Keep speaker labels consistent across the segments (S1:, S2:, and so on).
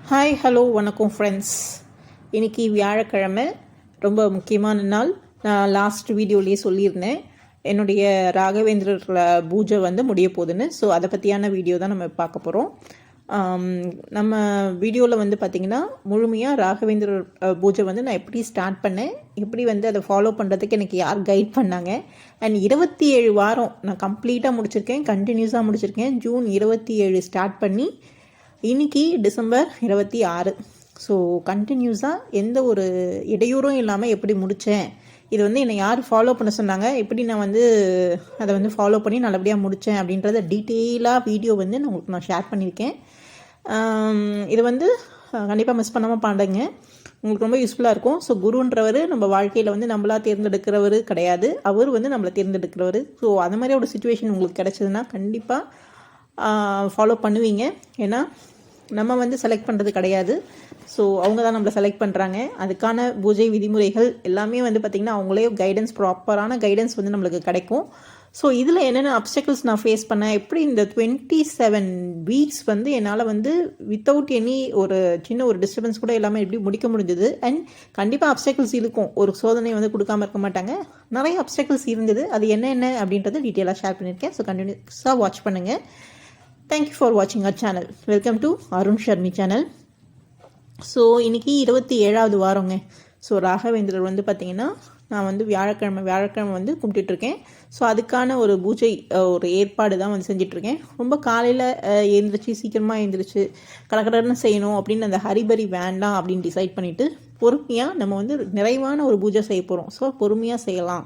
S1: Hi hello வணக்கம் friends. இன்றைக்கி வியாழக்கிழமை, ரொம்ப முக்கியமான நாள். நான் லாஸ்ட் வீடியோலேயே சொல்லியிருந்தேன் என்னுடைய ராகவேந்திரர் பூஜை வந்து முடிய போகுதுன்னு. ஸோ அதை பற்றியான வீடியோ தான் நம்ம பார்க்க போகிறோம். நம்ம வீடியோவில் வந்து பார்த்திங்கன்னா முழுமையாக ராகவேந்திரர் பூஜை வந்து நான் எப்படி ஸ்டார்ட் பண்ணேன், எப்படி வந்து அதை ஃபாலோ பண்ணுறதுக்கு எனக்கு யார் கைட் பண்ணாங்க, அண்ட் 27 வாரம் நான் கம்ப்ளீட்டாக முடிச்சிருக்கேன், கண்டினியூஸாக முடிச்சிருக்கேன். ஜூன் 27 ஸ்டார்ட் பண்ணி இன்றைக்கி டிசம்பர் 26. ஸோ கண்டினியூஸாக எந்த ஒரு இடையூறும் இல்லாமல் எப்படி முடித்தேன், இது வந்து என்னை யார் ஃபாலோ பண்ண சொன்னாங்க, எப்படி நான் வந்து அதை வந்து ஃபாலோ பண்ணி நல்லபடியாக முடித்தேன் அப்படின்றத டீட்டெயிலாக வீடியோ வந்து நான் ஷேர் பண்ணியிருக்கேன். இது வந்து கண்டிப்பாக மிஸ் பண்ணாமல் பாடுங்க, உங்களுக்கு ரொம்ப யூஸ்ஃபுல்லாக இருக்கும். ஸோ குருன்றவர் நம்ம வாழ்க்கையில் வந்து நம்மளாக தேர்ந்தெடுக்கிறவர் கிடையாது, அவர் வந்து நம்மளை தேர்ந்தெடுக்கிறவர். ஸோ அது மாதிரி ஒரு சுச்சுவேஷன் உங்களுக்கு கிடச்சிதுன்னா கண்டிப்பாக ஃபாலோ பண்ணுவீங்க. ஏன்னா நம்ம வந்து செலக்ட் பண்ணுறது கிடையாது, ஸோ அவங்க தான் நம்மளை செலக்ட் பண்ணுறாங்க. அதுக்கான பூஜை விதிமுறைகள் எல்லாமே வந்து பார்த்திங்கன்னா அவங்களே கைடன்ஸ், ப்ராப்பரான கைடன்ஸ் வந்து நம்மளுக்கு கிடைக்கும். ஸோ இதில் என்னென்ன அப்டக்கிள்ஸ் நான் ஃபேஸ் பண்ணேன், எப்படி இந்த 27 வீக்ஸ் வந்து என்னால் வந்து வித்தவுட் எனி ஒரு சின்ன ஒரு டிஸ்டர்பன்ஸ் கூட எல்லாமே எப்படி முடிக்க முடிஞ்சது. அண்ட் கண்டிப்பாக அப்டக்கிள்ஸ் இருக்கும், ஒரு சோதனை வந்து கொடுக்காம இருக்க மாட்டாங்க. நிறைய அப்டக்கிள்ஸ் இருந்தது, அது என்ன அப்படின்றத டீட்டெயிலாக ஷேர் பண்ணியிருக்கேன். ஸோ கண்டினியூஸாக வாட்ச் பண்ணுங்கள். தேங்க்யூ ஃபார் வாட்சிங் our channel. Welcome to Arun Sharmi channel. So இன்றைக்கி 27வது வாரங்க. ஸோ ராகவேந்திரர் வந்து பார்த்திங்கன்னா நான் வந்து வியாழக்கிழமை வந்து கும்பிட்டுட்ருக்கேன். ஸோ அதுக்கான ஒரு பூஜை ஒரு ஏற்பாடு தான் வந்து செஞ்சிட்ருக்கேன். ரொம்ப காலையில் எழுந்திரிச்சு சீக்கிரமாக எழுந்திரிச்சு கடற்கடன்னு செய்யணும் அப்படின்னு அந்த ஹரிபரி வேண்டாம் அப்படின்னு டிசைட் பண்ணிவிட்டு பொறுமையாக நம்ம வந்து நிறைவான ஒரு பூஜை செய்ய போகிறோம். ஸோ பொறுமையாக செய்யலாம்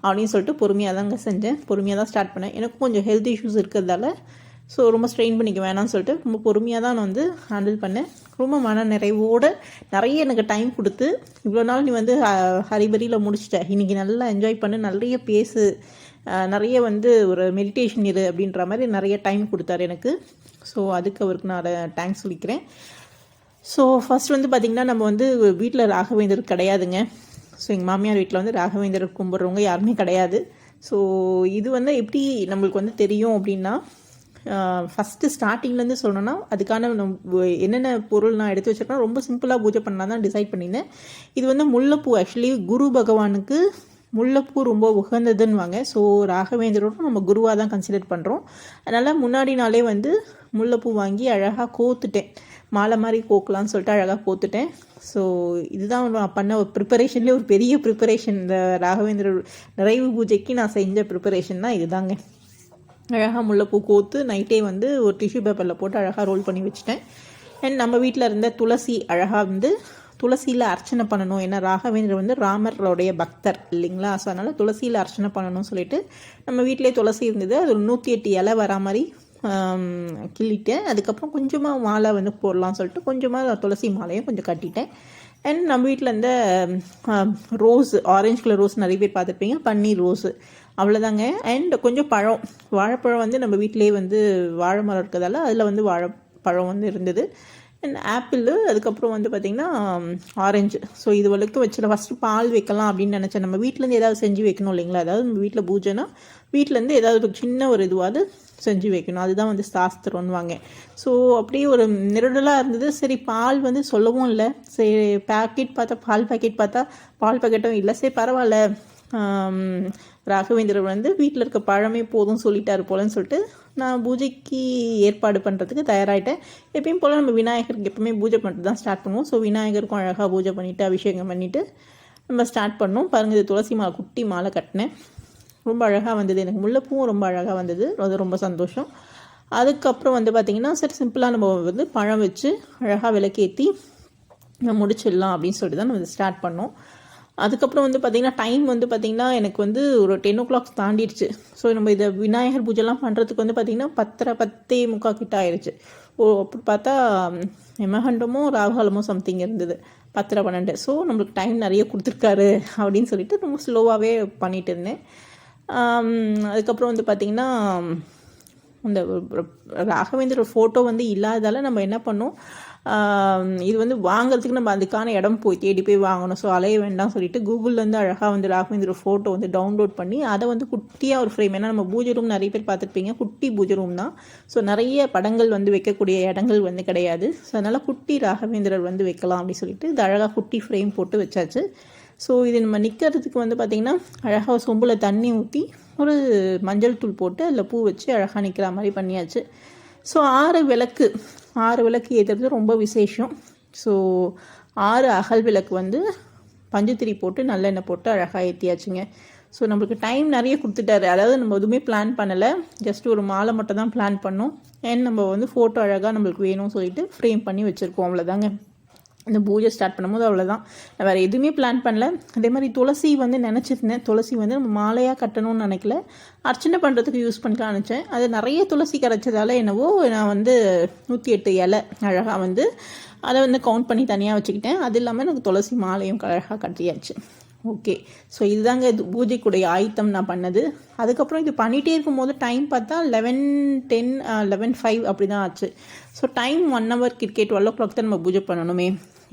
S1: அப்படின்னு சொல்லிட்டு பொறுமையாக தாங்க செஞ்சேன், பொறுமையாக தான் ஸ்டார்ட் பண்ணேன். எனக்கு கொஞ்சம் ஹெல்த் இஷ்யூஸ் இருக்கிறதால ஸோ ரொம்ப ஸ்ட்ரெயின் பண்ணிக்க வேணாம்னு சொல்லிட்டு ரொம்ப பொறுமையாக தான் நான் வந்து ஹேண்டில் பண்ணேன். ரொம்ப மன நிறைவோடு நிறைய எனக்கு டைம் கொடுத்து, இவ்வளோ நாள் நீ வந்து ஹரிபரியில் முடிச்சிட்ட, இன்றைக்கி நல்லா என்ஜாய் பண்ணு, நிறைய பேசு, நிறைய வந்து ஒரு மெடிடேஷன் இரு அப்படின்ற மாதிரி நிறைய டைம் கொடுத்தாரு எனக்கு. ஸோ அதுக்கு அவருக்கு நான் தேங்க்ஸ் சொல்லிக்கிறேன். ஸோ ஃபஸ்ட் வந்து பார்த்திங்கன்னா நம்ம வந்து வீட்டில் ராகவேந்தர் கிடையாதுங்க. ஸோ எங்கள் மாமியார் வீட்டில் வந்து ராகவேந்தர் கும்பிட்றவங்க யாருமே கிடையாது. ஸோ இது வந்து எப்படி நம்மளுக்கு வந்து தெரியும் அப்படின்னா, ஃபஸ்ட்டு ஸ்டார்டிங்லேருந்து சொல்லணும்னா அதுக்கான என்னென்ன பொருள் நான் எடுத்து வச்சுருக்கேன்னா ரொம்ப சிம்பிளாக பூஜை பண்ணலாம் தான் டிசைட் பண்ணியிருந்தேன். இது வந்து முல்லைப்பூ, ஆக்சுவலி குரு பகவானுக்கு முல்லைப்பூ ரொம்ப உகந்ததுன்னுவாங்க. ஸோ ராகவேந்திரோடும் நம்ம குருவாக தான் கன்சிடர் பண்ணுறோம். அதனால் முன்னாடி நாளே வந்து முல்லைப்பூ வாங்கி அழகாக கோத்துட்டேன், மாலை மாதிரி கோக்கலான்னு சொல்லிட்டு அழகாக கோத்துட்டேன். ஸோ இதுதான் நான் பண்ண ஒரு ப்ரிப்பரேஷன்லேயே ஒரு பெரிய ப்ரிப்பரேஷன். இந்த ராகவேந்திர நிறைவு பூஜைக்கு நான் செஞ்ச ப்ரிப்பரேஷன் தான் இதுதாங்க. அழகாக முல்லைப்பூ கோத்து நைட்டே வந்து ஒரு டிஷ்யூ பேப்பரில் போட்டு அழகாக ரோல் பண்ணி வச்சுட்டேன். அண்ட் நம்ம வீட்டில் இருந்த துளசி அழகாக வந்து துளசியில் அர்ச்சனை பண்ணணும். ஏன்னா ராகவேந்திரர் வந்து ராமரோடைய பக்தர் இல்லைங்களா. ஸோ அதனால் துளசியில் அர்ச்சனை பண்ணணும்னு சொல்லிட்டு நம்ம வீட்டிலே துளசி இருந்தது, அது ஒரு 108 இலை வரா மாதிரி கிள்ளிட்டேன். அதுக்கப்புறம் கொஞ்சமாக மாலை வந்து போடலாம்னு சொல்லிட்டு கொஞ்சமாக துளசி மாலையும் கொஞ்சம் கட்டிட்டேன். அண்ட் நம்ம வீட்டில் இருந்த ரோஸ், ஆரஞ்சு கலர் ரோஸ் நிறைய பேர் பார்த்துருப்பீங்க, பன்னீர் ரோஸு, அவ்வளோதாங்க. அண்ட் கொஞ்சம் வாழைப்பழம் வந்து நம்ம வீட்டிலே வந்து வாழை மரம் இருக்கிறதால அதில் வந்து வாழைப்பழம் வந்து இருந்தது. அண்ட் ஆப்பிள், அதுக்கப்புறம் வந்து பார்த்திங்கன்னா ஆரஞ்சு. ஸோ இது வரைக்கும் வச்சுல ஃபஸ்ட்டு பால் வைக்கலாம் அப்படின்னு நினச்சேன். நம்ம வீட்டிலேருந்து ஏதாவது செஞ்சு வைக்கணும் இல்லைங்களா, அதாவது நம்ம வீட்டில் பூஜைனா வீட்டிலேருந்து ஏதாவது ஒரு சின்ன ஒரு இதுவாவது செஞ்சு வைக்கணும், அதுதான் வந்து சாஸ்திரம்னுவாங்க. ஸோ அப்படியே ஒரு நிரடலாக இருந்தது. சரி பால் வந்து சொல்லவும் இல்லை, சரி பால் பேக்கெட் பார்த்தா பால் பேக்கெட்டும் இல்லை. சரி பரவாயில்ல, ராகவேந்திரர் வந்து வீட்டில் இருக்க பழமே போதும் சொல்லிட்டாரு போலன்னு சொல்லிட்டு நான் பூஜைக்கு ஏற்பாடு பண்ணுறதுக்கு தயாராகிட்டேன். எப்பயும் போல் நம்ம விநாயகருக்கு எப்பவுமே பூஜை பண்ணிட்டு தான் ஸ்டார்ட் பண்ணுவோம். ஸோ விநாயகருக்கும் அழகாக பூஜை பண்ணிவிட்டு அபிஷேகம் பண்ணிவிட்டு நம்ம ஸ்டார்ட் பண்ணோம். பாருங்கள், இது துளசி மாலை, குட்டி மாலை கட்டினேன், ரொம்ப அழகாக வந்தது. எனக்கு முல்லைப்பூவும் ரொம்ப அழகாக வந்தது, அது ரொம்ப சந்தோஷம். அதுக்கப்புறம் வந்து பார்த்திங்கன்னா சரி சிம்பிளாக நம்ம வந்து பழம் வச்சு அழகாக விளக்கேற்றி முடிச்சிடலாம் அப்படின்னு சொல்லிட்டு தான் நம்ம ஸ்டார்ட் பண்ணோம். அதுக்கப்புறம் வந்து பார்த்திங்கன்னா டைம் வந்து பார்த்திங்கன்னா எனக்கு வந்து ஒரு 10 o'clock தாண்டிடுச்சு. ஸோ நம்ம இதை விநாயகர் பூஜைலாம் பண்ணுறதுக்கு வந்து பார்த்திங்கன்னா 10:45 கிட்ட ஆயிடுச்சு. அப்படி பார்த்தா எமகண்டமும் ராகுகாலமும் சம்திங் இருந்தது, 10:12. ஸோ நம்மளுக்கு டைம் நிறைய கொடுத்துருக்காரு அப்படின்னு சொல்லிட்டு ரொம்ப ஸ்லோவாகவே பண்ணிகிட்டு இருந்தேன். அதுக்கப்புறம் வந்து பார்த்திங்கன்னா இந்த ராகவேந்திர ஃபோட்டோ வந்து இல்லாததால் நம்ம என்ன பண்ணோம், இது வந்து வாங்குறதுக்கு நம்ம அதுக்கான இடம் போய் தேடி போய் வாங்கணும். ஸோ அலைய வேண்டாம் சொல்லிட்டு கூகுள்லேருந்து அழகாக வந்து ராகவேந்திர ஃபோட்டோ வந்து டவுன்லோட் பண்ணி அதை வந்து குட்டியாக ஒரு ஃப்ரேம், ஏன்னா நம்ம பூஜை ரூம் நிறைய பேர் பார்த்துருப்பீங்க, குட்டி பூஜை ரூம் தான். ஸோ நிறைய படங்கள் வந்து வைக்கக்கூடிய இடங்கள் வந்து கிடையாது. ஸோ அதனால் குட்டி ராகவேந்திரர் வந்து வைக்கலாம் அப்படின்னு சொல்லிட்டு இது அழகாக குட்டி ஃப்ரேம் போட்டு வச்சாச்சு. ஸோ இது நம்ம நிற்கிறதுக்கு வந்து பார்த்திங்கன்னா அழகாக சொம்பில் தண்ணி ஊற்றி ஒரு மஞ்சள் தூள் போட்டு அதில் பூ வச்சு அழகாக நிற்கிற மாதிரி பண்ணியாச்சு. ஸோ 6 விளக்கு ஏற்றுறது ரொம்ப விசேஷம். ஸோ 6 அகல் விளக்கு வந்து பஞ்சுத்திரி போட்டு நல்லெண்ணெய் போட்டு அழகாக ஏற்றியாச்சுங்க. ஸோ நம்மளுக்கு டைம் நிறைய கொடுத்துட்டாரு. அதாவது நம்ம எதுவுமே பிளான் பண்ணலை, ஜஸ்ட் ஒரு மாலை மட்டும் தான் பிளான் பண்ணோம். ஏன் நம்ம வந்து ஃபோட்டோ அழகாக நம்மளுக்கு வேணும்னு சொல்லிட்டு ஃப்ரேம் பண்ணி வச்சுருக்கோம், அவ்வளோதாங்க. இந்த பூஜை ஸ்டார்ட் பண்ணும்போது அவ்வளோதான், நான் வேறு எதுவுமே பிளான் பண்ணல. அதே மாதிரி துளசி வந்து நினச்சிருந்தேன், துளசி வந்து நம்ம மாலையாக கட்டணும்னு நினைக்கல, அர்ச்சனை பண்ணுறதுக்கு யூஸ் பண்ணிக்கலாம் நினச்சேன். அது நிறைய துளசி கிடச்சதால என்னவோ நான் வந்து 108 இலை அழகாக வந்து அதை வந்து கவுண்ட் பண்ணி தனியாக வச்சுக்கிட்டேன். அது இல்லாமல் எனக்கு துளசி மாலையும் அழகாக கட்டியாச்சு. ஓகே, ஸோ இதுதாங்க இது பூஜைக்குடைய ஆயத்தம் நான் பண்ணது. அதுக்கப்புறம் இது பண்ணிகிட்டே இருக்கும்போது டைம் பார்த்தா 11:10 11:05 அப்படி தான் ஆச்சு. So time 1 hour cricket 12 o'clock தான் நம்ம பூஜை பண்ணணுமே,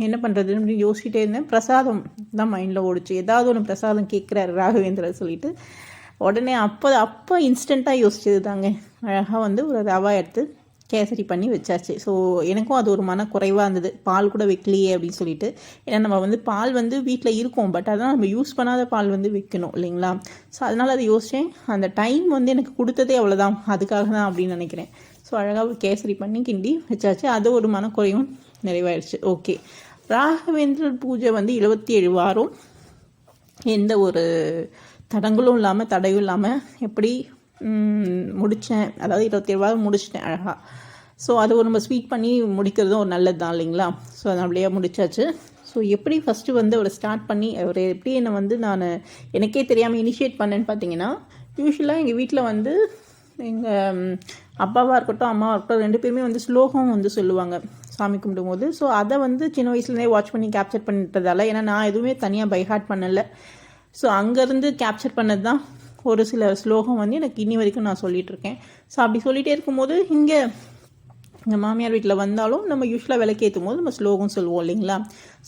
S1: என்ன பண்ணுறதுன்னு யோசிச்சுட்டே இருந்தேன். பிரசாதம் தான் மைண்டில் ஓடிச்சு, ஏதாவது ஒன்று பிரசாதம் கேட்குறாரு ராகவேந்திரர் சொல்லிட்டு உடனே அப்போ இன்ஸ்டண்ட்டாக யோசிச்சது தாங்க. அழகாக வந்து ஒரு ரவா எடுத்து கேசரி பண்ணி வச்சாச்சு. ஸோ எனக்கும் அது ஒரு மனக்குறைவாக இருந்தது, பால் கூட வைக்கலையே அப்படின்னு சொல்லிட்டு. ஏன்னா நம்ம வந்து பால் வந்து வீட்டில் இருக்கும், பட் அதான் நம்ம யூஸ் பண்ணாத பால் வந்து வைக்கணும் இல்லைங்களா. ஸோ அதனால் அதை யோசித்தேன். அந்த டைம் வந்து எனக்கு கொடுத்ததே அவ்வளோதான், அதுக்காக தான் அப்படின்னு நினைக்கிறேன். ஸோ அழகாக ஒரு கேசரி பண்ணி கிண்டி வச்சாச்சு, அது ஒரு மனக்குறையும் நிறைவாயிடுச்சு. ஓகே, ராகவேந்திரர் பூஜை வந்து 27 வாரம் எந்த ஒரு தடங்களும் இல்லாமல் தடையும் இல்லாமல் எப்படி முடித்தேன். அதாவது 27 வாரம் முடிச்சிட்டேன் அழகாக. ஸோ அது ஒரு நம்ம ஸ்வீட் பண்ணி முடிக்கிறதும் ஒரு நல்லது தான் இல்லைங்களா. ஸோ அது அப்படியே முடிச்சாச்சு. ஸோ எப்படி ஃபஸ்ட்டு வந்து அவரை ஸ்டார்ட் பண்ணி அவர் எப்படி என்னை வந்து நான் எனக்கே தெரியாமல் இனிஷியேட் பண்ணேன்னு பார்த்தீங்கன்னா, யூஸ்வலாக எங்கள் வீட்டில் வந்து எங்கள் அப்பாவாக இருக்கட்டும் அம்மாவாக இருக்கட்டும் 2 பேருமே வந்து ஸ்லோகம் வந்து சொல்லுவாங்க சாமி கும்பிடும்போது. ஸோ அதை வந்து சின்ன வயசுலேருந்தே வாட்ச் பண்ணி கேப்சர் பண்ணிட்டதால, ஏன்னா நான் எதுவுமே தனியாக பைஹார்ட் பண்ணலை. ஸோ அங்கேருந்து கேப்சர் பண்ணது தான் ஒரு சில ஸ்லோகம் வந்து எனக்கு இன்னி வரைக்கும் நான் சொல்லிகிட்ருக்கேன். ஸோ அப்படி சொல்லிகிட்டே இருக்கும்போது இங்கே எங்கள் மாமியார் வீட்டில் வந்தாலும் நம்ம யூஸ்வலாக விளக்கேற்றும் போது நம்ம ஸ்லோகம் சொல்லுவோம் இல்லைங்களா.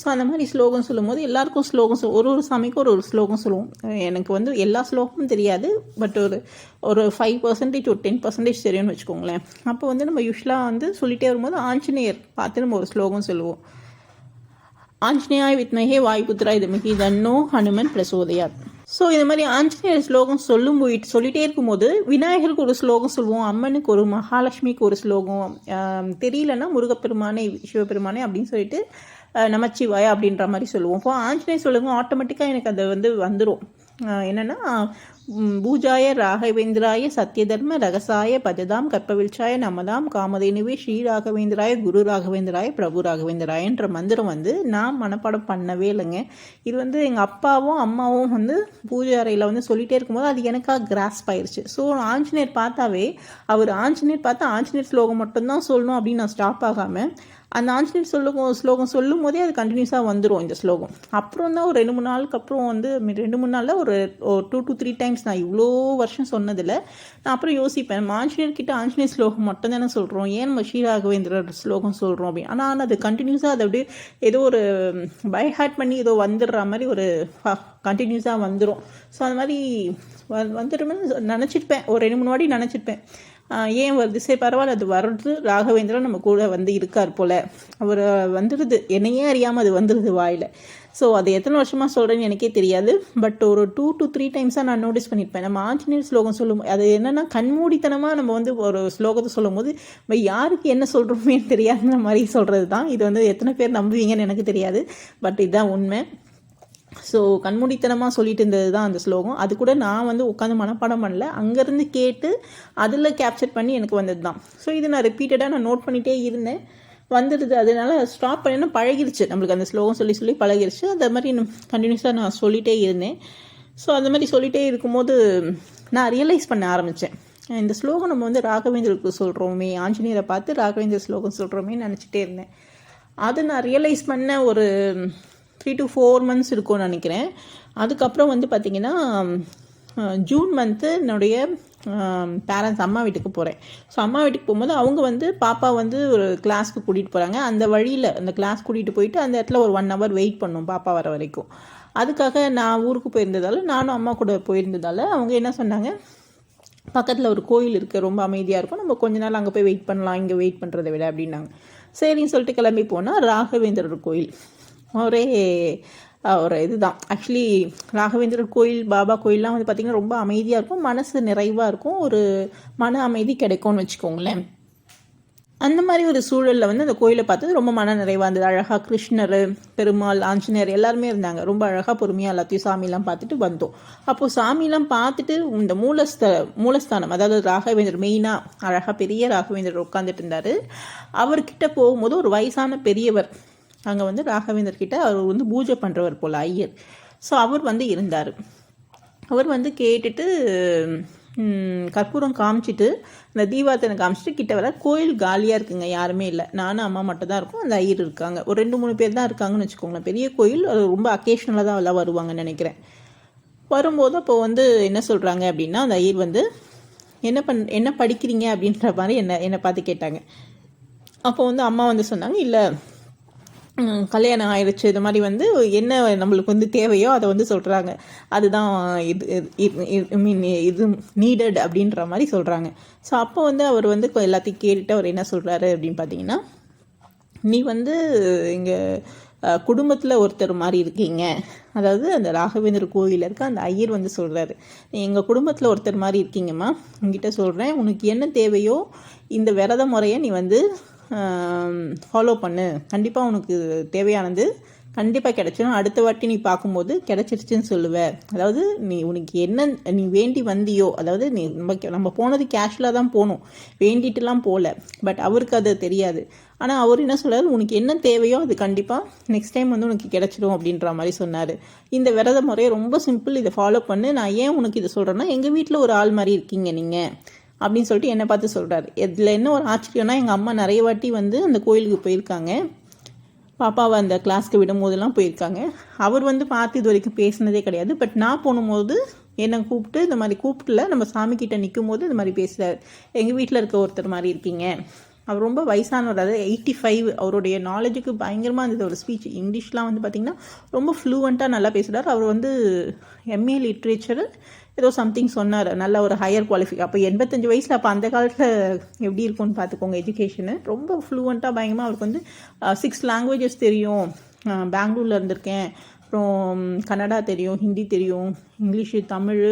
S1: ஸோ அந்த மாதிரி ஸ்லோகம் சொல்லும்போது எல்லாருக்கும் ஸ்லோகம் ஒரு சாமிக்கும் ஒரு ஸ்லோகம் சொல்லுவோம். எனக்கு வந்து எல்லா ஸ்லோகமும் தெரியாது, பட் ஒரு 5% ஒரு 10% தெரியும்னு வச்சுக்கோங்களேன். அப்போ வந்து நம்ம யூஸ்வலாக வந்து சொல்லிகிட்டே வரும்போது ஆஞ்சநேயர் பார்த்து நம்ம ஒரு ஸ்லோகம் சொல்லுவோம். ஆஞ்சநேயாய் வித்மஹே வாயுபுத்ராய் தீமஹி தன்னோ ஹனுமன் பிரசோதயாத். ஸோ இந்த மாதிரி ஆஞ்சநேயர் ஸ்லோகம் சொல்லிகிட்டே இருக்கும்போது விநாயகருக்கு ஒரு ஸ்லோகம் சொல்லுவோம், அம்மனுக்கு ஒரு, மகாலட்சுமிக்கு ஒரு ஸ்லோகம், தெரியலன்னா முருகப்பெருமானே சிவபெருமானே அப்படின்னு சொல்லிட்டு நமச்சிவாயா அப்படின்ற மாதிரி சொல்லுவோம். இப்போ ஆஞ்சநேயர் சொல்லுங்க ஆட்டோமேட்டிக்காக எனக்கு அது வந்து வந்துடும். என்னென்னா பூஜாய ராகவேந்திராய சத்யதர்ம ரகசாய பஜதாம் கற்பவில்சாய நமதாம் காமதேனுவே ஸ்ரீ ராகவேந்திராய குரு ராகவேந்திராய பிரபு ராகவேந்திராயன்ற மந்திரம் வந்து நான் மனப்பாடம் பண்ணவே இல்லைங்க. இது வந்து எங்கள் அப்பாவும் அம்மாவும் வந்து பூஜை அறையில் வந்து சொல்லிகிட்டே இருக்கும்போது அது எனக்காக கிராஸ்ப் ஆயிடுச்சு. ஸோ ஆஞ்சநேயர் பார்த்தாவே அவர் ஆஞ்சநேயர் பார்த்தா ஆஞ்சநேயர் ஸ்லோகம் மட்டும்தான் சொல்லணும் அப்படின்னு நான் ஸ்டாப் ஆகாமல் அந்த ஆஞ்சநேயர் ஸ்லோகம் சொல்லும் போதே அது கண்டினியூஸாக வந்துடும் இந்த ஸ்லோகம். அப்புறம் தான் ஒரு 2-3 நாளுக்கு அப்புறம் வந்து 2-3 நாளில் ஒரு 2 to 3 times நான் இவ்வளோ வருஷம் சொன்னதில் நான் அப்புறம் யோசிப்பேன், ஆஞ்சநேயர்கிட்ட ஆஞ்சநேயர் ஸ்லோகம் மட்டும் தானே சொல்கிறோம், ஏன் நம்ம ஸ்ரீராகவேந்திரர் ஸ்லோகம் சொல்கிறோம் அப்படின்னு. ஆனால் அது கண்டினியூஸாக அது அப்படியே ஏதோ ஒரு பைஹார்ட் பண்ணி ஏதோ வந்துடுற மாதிரி ஒரு கண்டினியூஸாக வந்துடும். ஸோ அந்த மாதிரி வந்துடுமே நினச்சிருப்பேன், ஒரு 2-3 வாட்டி நினச்சிருப்பேன், ஏன் வருது, சரி பரவாயில்ல அது வர்றது ராகவேந்திரன் நம்ம கூட வந்து இருக்கார் போல், அவர் வந்துடுது என்னையே அறியாமல் அது வந்துடுது வாயில். ஸோ அது எத்தனை வருஷமாக சொல்கிறேன்னு எனக்கே தெரியாது, பட் ஒரு 2 to 3 times நான் நோட்டீஸ் பண்ணியிருப்பேன். நம்ம ஆஞ்சநேயர் ஸ்லோகம் சொல்லும் அது என்னென்னா கண்மூடித்தனமாக நம்ம வந்து ஒரு ஸ்லோகத்தை சொல்லும் போது நம்ம யாருக்கு என்ன சொல்கிறோமே தெரியாதுன்ற மாதிரி சொல்கிறது தான். இது வந்து எத்தனை பேர் நம்புவீங்கன்னு எனக்கு தெரியாது, பட் இதுதான் உண்மை. ஸோ கண்மூடித்தனமாக சொல்லிட்டு இருந்தது தான் அந்த ஸ்லோகம். அது கூட நான் வந்து உட்காந்து மனப்பாடம் பண்ணல, அங்கேருந்து கேட்டு அதில் கேப்சர் பண்ணி எனக்கு வந்தது தான். ஸோ இது நான் ரிப்பீட்டடாக நான் நோட் பண்ணிகிட்டே இருந்தேன், வந்துடுது. அதனால ஸ்டாப் பண்ணினா பழகிருச்சு, நம்மளுக்கு அந்த ஸ்லோகம் சொல்லி பழகிருச்சு. அந்த மாதிரி கண்டினியூஸாக நான் சொல்லிகிட்டே இருந்தேன். ஸோ அந்த மாதிரி சொல்லிகிட்டே இருக்கும்போது நான் ரியலைஸ் பண்ண ஆரம்பித்தேன், இந்த ஸ்லோகம் நம்ம வந்து ராகவேந்திரருக்கு சொல்கிறோமே, ஆஞ்சநேயரை பார்த்து ராகவேந்திர ஸ்லோகம் சொல்கிறோமே நினச்சிட்டே இருந்தேன். அதை நான் ரியலைஸ் பண்ண ஒரு 3 to 4 months இருக்கும்னு நினைக்கிறேன். அதுக்கப்புறம் வந்து பார்த்திங்கன்னா ஜூன் மந்த்து என்னுடைய பேரண்ட்ஸ் அம்மா வீட்டுக்கு போகிறேன். ஸோ அம்மா வீட்டுக்கு போகும்போது அவங்க வந்து பாப்பா வந்து ஒரு கிளாஸ்க்கு கூட்டிகிட்டு போகிறாங்க. அந்த வழியில் அந்த கிளாஸ் கூட்டிகிட்டு போயிட்டு அந்த இடத்துல ஒரு 1 hour வெயிட் பண்ணோம் பாப்பா வர வரைக்கும். அதுக்காக நான் ஊருக்கு போயிருந்ததால், நானும் அம்மா கூட போயிருந்ததால் அவங்க என்ன சொன்னாங்க, பக்கத்தில் ஒரு கோயில் இருக்குது, ரொம்ப அமைதியாக இருக்கும், நம்ம கொஞ்ச நாள் அங்கே போய் வெயிட் பண்ணலாம் இங்கே வெயிட் பண்ணுறதை விட அப்படின்னாங்க. சரின்னு சொல்லிட்டு கிளம்பி போனால் ராகவேந்திரர் கோயில். ஒரே ஒரு இதுதான் ஆக்சுவலி ராகவேந்திரர் கோயில், பாபா கோயிலெலாம் வந்து பார்த்திங்கன்னா ரொம்ப அமைதியாக இருக்கும், மனசு நிறைவாக இருக்கும், ஒரு மன அமைதி கிடைக்கும்னு வச்சுக்கோங்களேன். அந்த மாதிரி ஒரு சூழலில் வந்து அந்த கோயிலை பார்த்தது ரொம்ப மன நிறைவாக இருந்தது. அழகாக கிருஷ்ணர், பெருமாள், ஆஞ்சநேயர் எல்லாருமே இருந்தாங்க. ரொம்ப அழகாக பொறுமையாக எல்லாத்தையும் சாமியெல்லாம் பார்த்துட்டு வந்தோம். அப்போது சாமியெல்லாம் பார்த்துட்டு இந்த மூலஸ்தானம், அதாவது ராகவேந்தர் மெயினாக அழகாக பெரிய ராகவேந்தர் உட்காந்துட்டு இருந்தார். அவர்கிட்ட போகும்போது ஒரு வயசான பெரியவர் அங்கே வந்து ராகவேந்தர் கிட்ட அவர் வந்து பூஜை பண்ணுறவர் போல், ஐயர். ஸோ அவர் வந்து இருந்தார். அவர் வந்து கேட்டுட்டு கற்பூரம் காமிச்சிட்டு அந்த தீபார்த்தனை காமிச்சிட்டு கிட்ட வர, கோயில் காலியாக இருக்குங்க, யாருமே இல்லை, நானும் அம்மா மட்டும் தான் இருக்கும், அந்த ஐயர் இருக்காங்க, ஒரு 2-3 பேர் தான் இருக்காங்கன்னு வச்சுக்கோங்களேன். பெரிய கோயில், ரொம்ப அக்கேஷனலாக தான் எல்லாம் வருவாங்கன்னு நினைக்கிறேன். வரும்போது அப்போ வந்து என்ன சொல்கிறாங்க அப்படின்னா, அந்த ஐயர் வந்து என்ன படிக்கிறீங்க அப்படின்ற மாதிரி என்னை பார்த்து கேட்டாங்க. அப்போ வந்து அம்மா வந்து சொன்னாங்க, இல்லை கல்யாணம் ஆயிடுச்சு, இது மாதிரி வந்து என்ன நம்மளுக்கு வந்து தேவையோ அதை வந்து சொல்கிறாங்க, அதுதான் இது நீடட் அப்படின்ற மாதிரி சொல்கிறாங்க. ஸோ அப்போ வந்து அவர் வந்து எல்லாத்தையும் கேட்டுட்டு அவர் என்ன சொல்கிறாரு அப்படின்னு பார்த்தீங்கன்னா, நீ வந்து இங்கே குடும்பத்தில் ஒருத்தர் மாதிரி இருக்கீங்க, அதாவது அந்த ராகவேந்தர் கோயிலில் இருக்க அந்த ஐயர் வந்து சொல்கிறாரு, நீ எங்கள் குடும்பத்தில் ஒருத்தர் மாதிரி இருக்கீங்கம்மா, உங்ககிட்ட சொல்கிறேன், உனக்கு என்ன தேவையோ இந்த விரத முறையை நீ வந்து ஃபாலோ பண்ணு, கண்டிப்பாக உனக்கு தேவையானது கண்டிப்பாக கிடச்சிடும், அடுத்த வாட்டி நீ பார்க்கும்போது கிடச்சிருச்சுன்னு சொல்லுவேன். அதாவது உனக்கு என்ன நீ வேண்டி வந்தியோ, அதாவது நம்ம போனது கேஷுவலாக தான் போகணும், வேண்டிட்டுலாம் போகல, பட் அவருக்கு அது தெரியாது. ஆனால் அவர் என்ன சொல்கிறார், உனக்கு என்ன தேவையோ அது கண்டிப்பாக நெக்ஸ்ட் டைம் வந்து உனக்கு கிடச்சிடும் அப்படின்ற மாதிரி சொன்னார். இந்த விரத முறையை ரொம்ப சிம்பிள், இதை ஃபாலோ பண்ணு. நான் ஏன் உனக்கு இதை சொல்கிறேன்னா, எங்கள் வீட்டில் ஒரு ஆள் மாதிரி இருக்கீங்க நீங்கள் அப்படின்னு சொல்லிட்டு என்னை பார்த்து சொல்கிறாரு. இதில் என்ன ஒரு ஆச்சரியம்னா, எங்கள் அம்மா நிறைய வாட்டி வந்து அந்த கோயிலுக்கு போயிருக்காங்க, பாப்பாவை அந்த கிளாஸ்க்கு விடும்போதெல்லாம் போயிருக்காங்க. அவர் வந்து பார்த்து இது வரைக்கும் பேசினதே கிடையாது. பட் நான் போகும்போது என்னை கூப்பிட்டு இந்த மாதிரி கூப்பிட்டுல நம்ம சாமிக்கிட்ட நிற்கும் போது இந்த மாதிரி பேசுகிறார், எங்கள் வீட்டில் இருக்க ஒருத்தர் மாதிரி இருக்கீங்க. அவர் ரொம்ப வயசானவர், அதாவது 85. அவருடைய நாலேஜுக்கு பயங்கரமாக இருந்தது. ஒரு ஸ்பீச் இங்கிலீஷ்லாம் வந்து பார்த்திங்கன்னா ரொம்ப ஃப்ளூவெண்ட்டாக நல்லா பேசுகிறார். அவர் வந்து MA லிட்ரேச்சர் ஏதோ சம்திங் சொன்னார், நல்ல ஒரு ஹையர் குவாலிஃபை. அப்போ 85 வயசில், அப்போ அந்த காலத்தில் எப்படி இருக்கும்னு பார்த்துக்கோங்க எஜுகேஷனு. ரொம்ப ஃப்ளூவெண்ட்டாக பயங்கரமாக அவருக்கு வந்து 6 லாங்குவேஜஸ் தெரியும், பெங்களூரில் இருந்திருக்கேன், அப்புறம் கன்னடா தெரியும், ஹிந்தி தெரியும், இங்கிலீஷு, தமிழ்,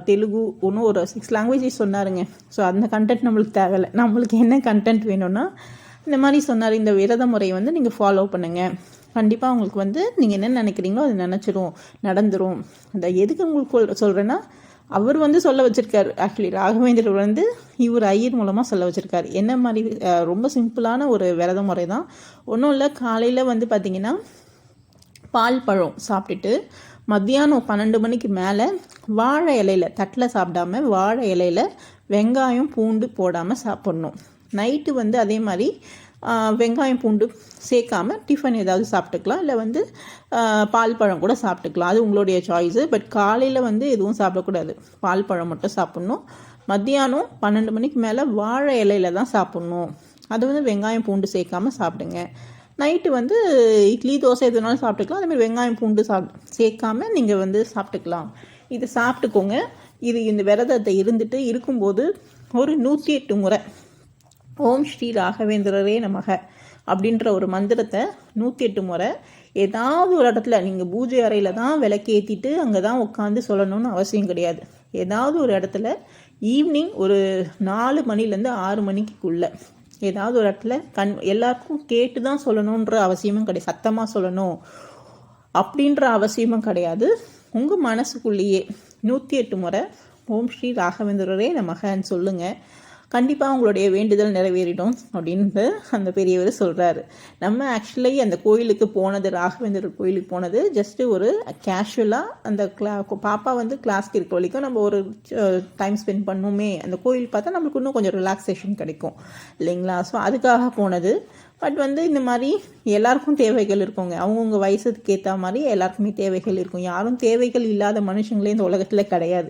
S1: தெலுங்கு, ஒன்றும் ஒரு 6 லாங்குவேஜஸ் சொன்னாருங்க. ஸோ அந்த கண்டென்ட் நம்மளுக்கு தேவையில்லை, நம்மளுக்கு என்ன கண்டென்ட் வேணும்னா இந்த மாதிரி சொன்னார், இந்த விரத முறையை வந்து நீங்கள் ஃபாலோ பண்ணுங்கள், கண்டிப்பாக உங்களுக்கு வந்து நீங்கள் என்ன நினைக்கிறீங்களோ அது நடந்துடும். அந்த எதுக்கு உங்களுக்கு சொல்கிறேன்னா, அவர் வந்து சொல்ல வச்சுருக்காரு, ஆக்சுவலி ராகவேந்திரர் வந்து இவர் ஐயர் மூலமாக சொல்ல வச்சுருக்காரு. என்ன மாதிரி ரொம்ப சிம்பிளான ஒரு விரத முறை தான். ஒன்றும் இல்லை, காலையில் வந்து பார்த்திங்கன்னா பால் பழம் சாப்பிட்டுட்டு மத்தியானம் 12 மணிக்கு மேலே வாழை இலையில், தட்டில் சாப்பிடாம வாழை இலையில் வெங்காயம் பூண்டு போடாமல் சாப்பிட்ணும். நைட்டு வந்து அதே மாதிரி வெங்காயம் பூண்டு சேர்க்காமல் டிஃபன் ஏதாவது சாப்பிட்டுக்கலாம், இல்லை வந்து பால் பழம் கூட சாப்பிட்டுக்கலாம், அது உங்களுடைய சாய்ஸு. பட் காலையில் வந்து எதுவும் சாப்பிடக்கூடாது, பால் பழம் மட்டும் சாப்பிட்ணும். மத்தியானம் 12 மணிக்கு மேலே வாழை இலையில் தான் சாப்பிட்ணும், அது வந்து வெங்காயம் பூண்டு சேர்க்காமல் சாப்பிடுங்க. நைட்டு வந்து இட்லி தோசை எதுனாலும் சாப்பிட்டுக்கலாம், அதேமாதிரி வெங்காயம் பூண்டு சேர்க்காமல் நீங்கள் வந்து சாப்பிட்டுக்கலாம். இதை சாப்பிட்டுக்கோங்க. இது இந்த விரதத்தை இருக்கும்போது ஒரு 108 முறை ஓம் ஸ்ரீ ராகவேந்திரரே நமக அப்படின்ற ஒரு மந்திரத்தை 108 முறை ஏதாவது ஒரு இடத்துல, நீங்கள் பூஜை அறையில் தான் விளக்கேற்றிட்டு அங்கே தான் உட்காந்து சொல்லணும்னு அவசியம் கிடையாது, ஏதாவது ஒரு இடத்துல ஈவினிங் ஒரு 4 மணிலேருந்து 6 மணிக்குள்ளே ஏதாவது ஒரு இடத்துல எல்லாருக்கும் கேட்டு தான் சொல்லணுன்ற அவசியமும் கிடையாது, சத்தமாக சொல்லணும் அப்படின்ற அவசியமும் கிடையாது. உங்கள் மனசுக்குள்ளேயே 108 முறை ஓம் ஸ்ரீ ராகவேந்திரரே நமகன்னு சொல்லுங்கள், கண்டிப்பாக உங்களுடைய வேண்டுதல் நிறைவேறிடும் அப்படின்னு அந்த பெரியவர் சொல்கிறாரு. நம்ம ஆக்சுவலி அந்த கோயிலுக்கு போனது, ராகவேந்திரர் கோயிலுக்கு போனது ஜஸ்ட்டு ஒரு கேஷுவலாக, அந்த பாப்பா வந்து கிளாஸ்க்கு இருக்க வரைக்கும் நம்ம ஒரு டைம் ஸ்பெண்ட் பண்ணுமே, அந்த கோயில் பார்த்தா நம்மளுக்கு இன்னும் கொஞ்சம் ரிலாக்ஸேஷன் கிடைக்கும் இல்லைங்களா. ஸோ அதுக்காக போனது. பட் வந்து இந்த மாதிரி எல்லாருக்கும் தேவைகள் இருக்குங்க. அவங்கவுங்க வயசுக்கு ஏற்ற மாதிரி எல்லாருக்குமே தேவைகள் இருக்கும். யாரும் தேவைகள் இல்லாத மனுஷங்களே இந்த உலகத்தில் கிடையாது.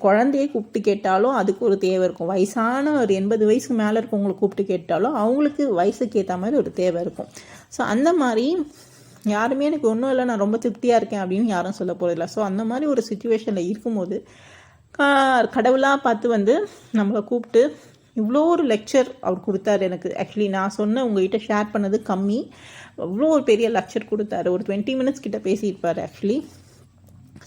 S1: குழந்தைய கூப்பிட்டு கேட்டாலும் அதுக்கு ஒரு தேவை இருக்கும். வயசான ஒரு 80 வயசுக்கு மேலே இருக்கவங்களை கூப்பிட்டு கேட்டாலும் அவங்களுக்கு வயசுக்கு ஏற்ற மாதிரி ஒரு தேவை இருக்கும். ஸோ அந்த மாதிரி யாருமே எனக்கு ஒன்றும் இல்லை, நான் ரொம்ப திருப்தியாக இருக்கேன் அப்படின்னு யாரும் சொல்ல போகிறதில்ல. ஸோ அந்த மாதிரி ஒரு சுச்சுவேஷனில் இருக்கும்போது கடவுளாக பார்த்து வந்து நம்மளை கூப்பிட்டு இவ்வளோ ஒரு லெக்சர் அவர் கொடுத்தாரு எனக்கு. ஆக்சுவலி நான் சொன்ன உங்கள்கிட்ட ஷேர் பண்ணது கம்மி, அவ்வளோ ஒரு பெரிய லெக்சர் கொடுத்தாரு. ஒரு 20 மினிட்ஸ் கிட்ட பேசியிருப்பார் ஆக்சுவலி.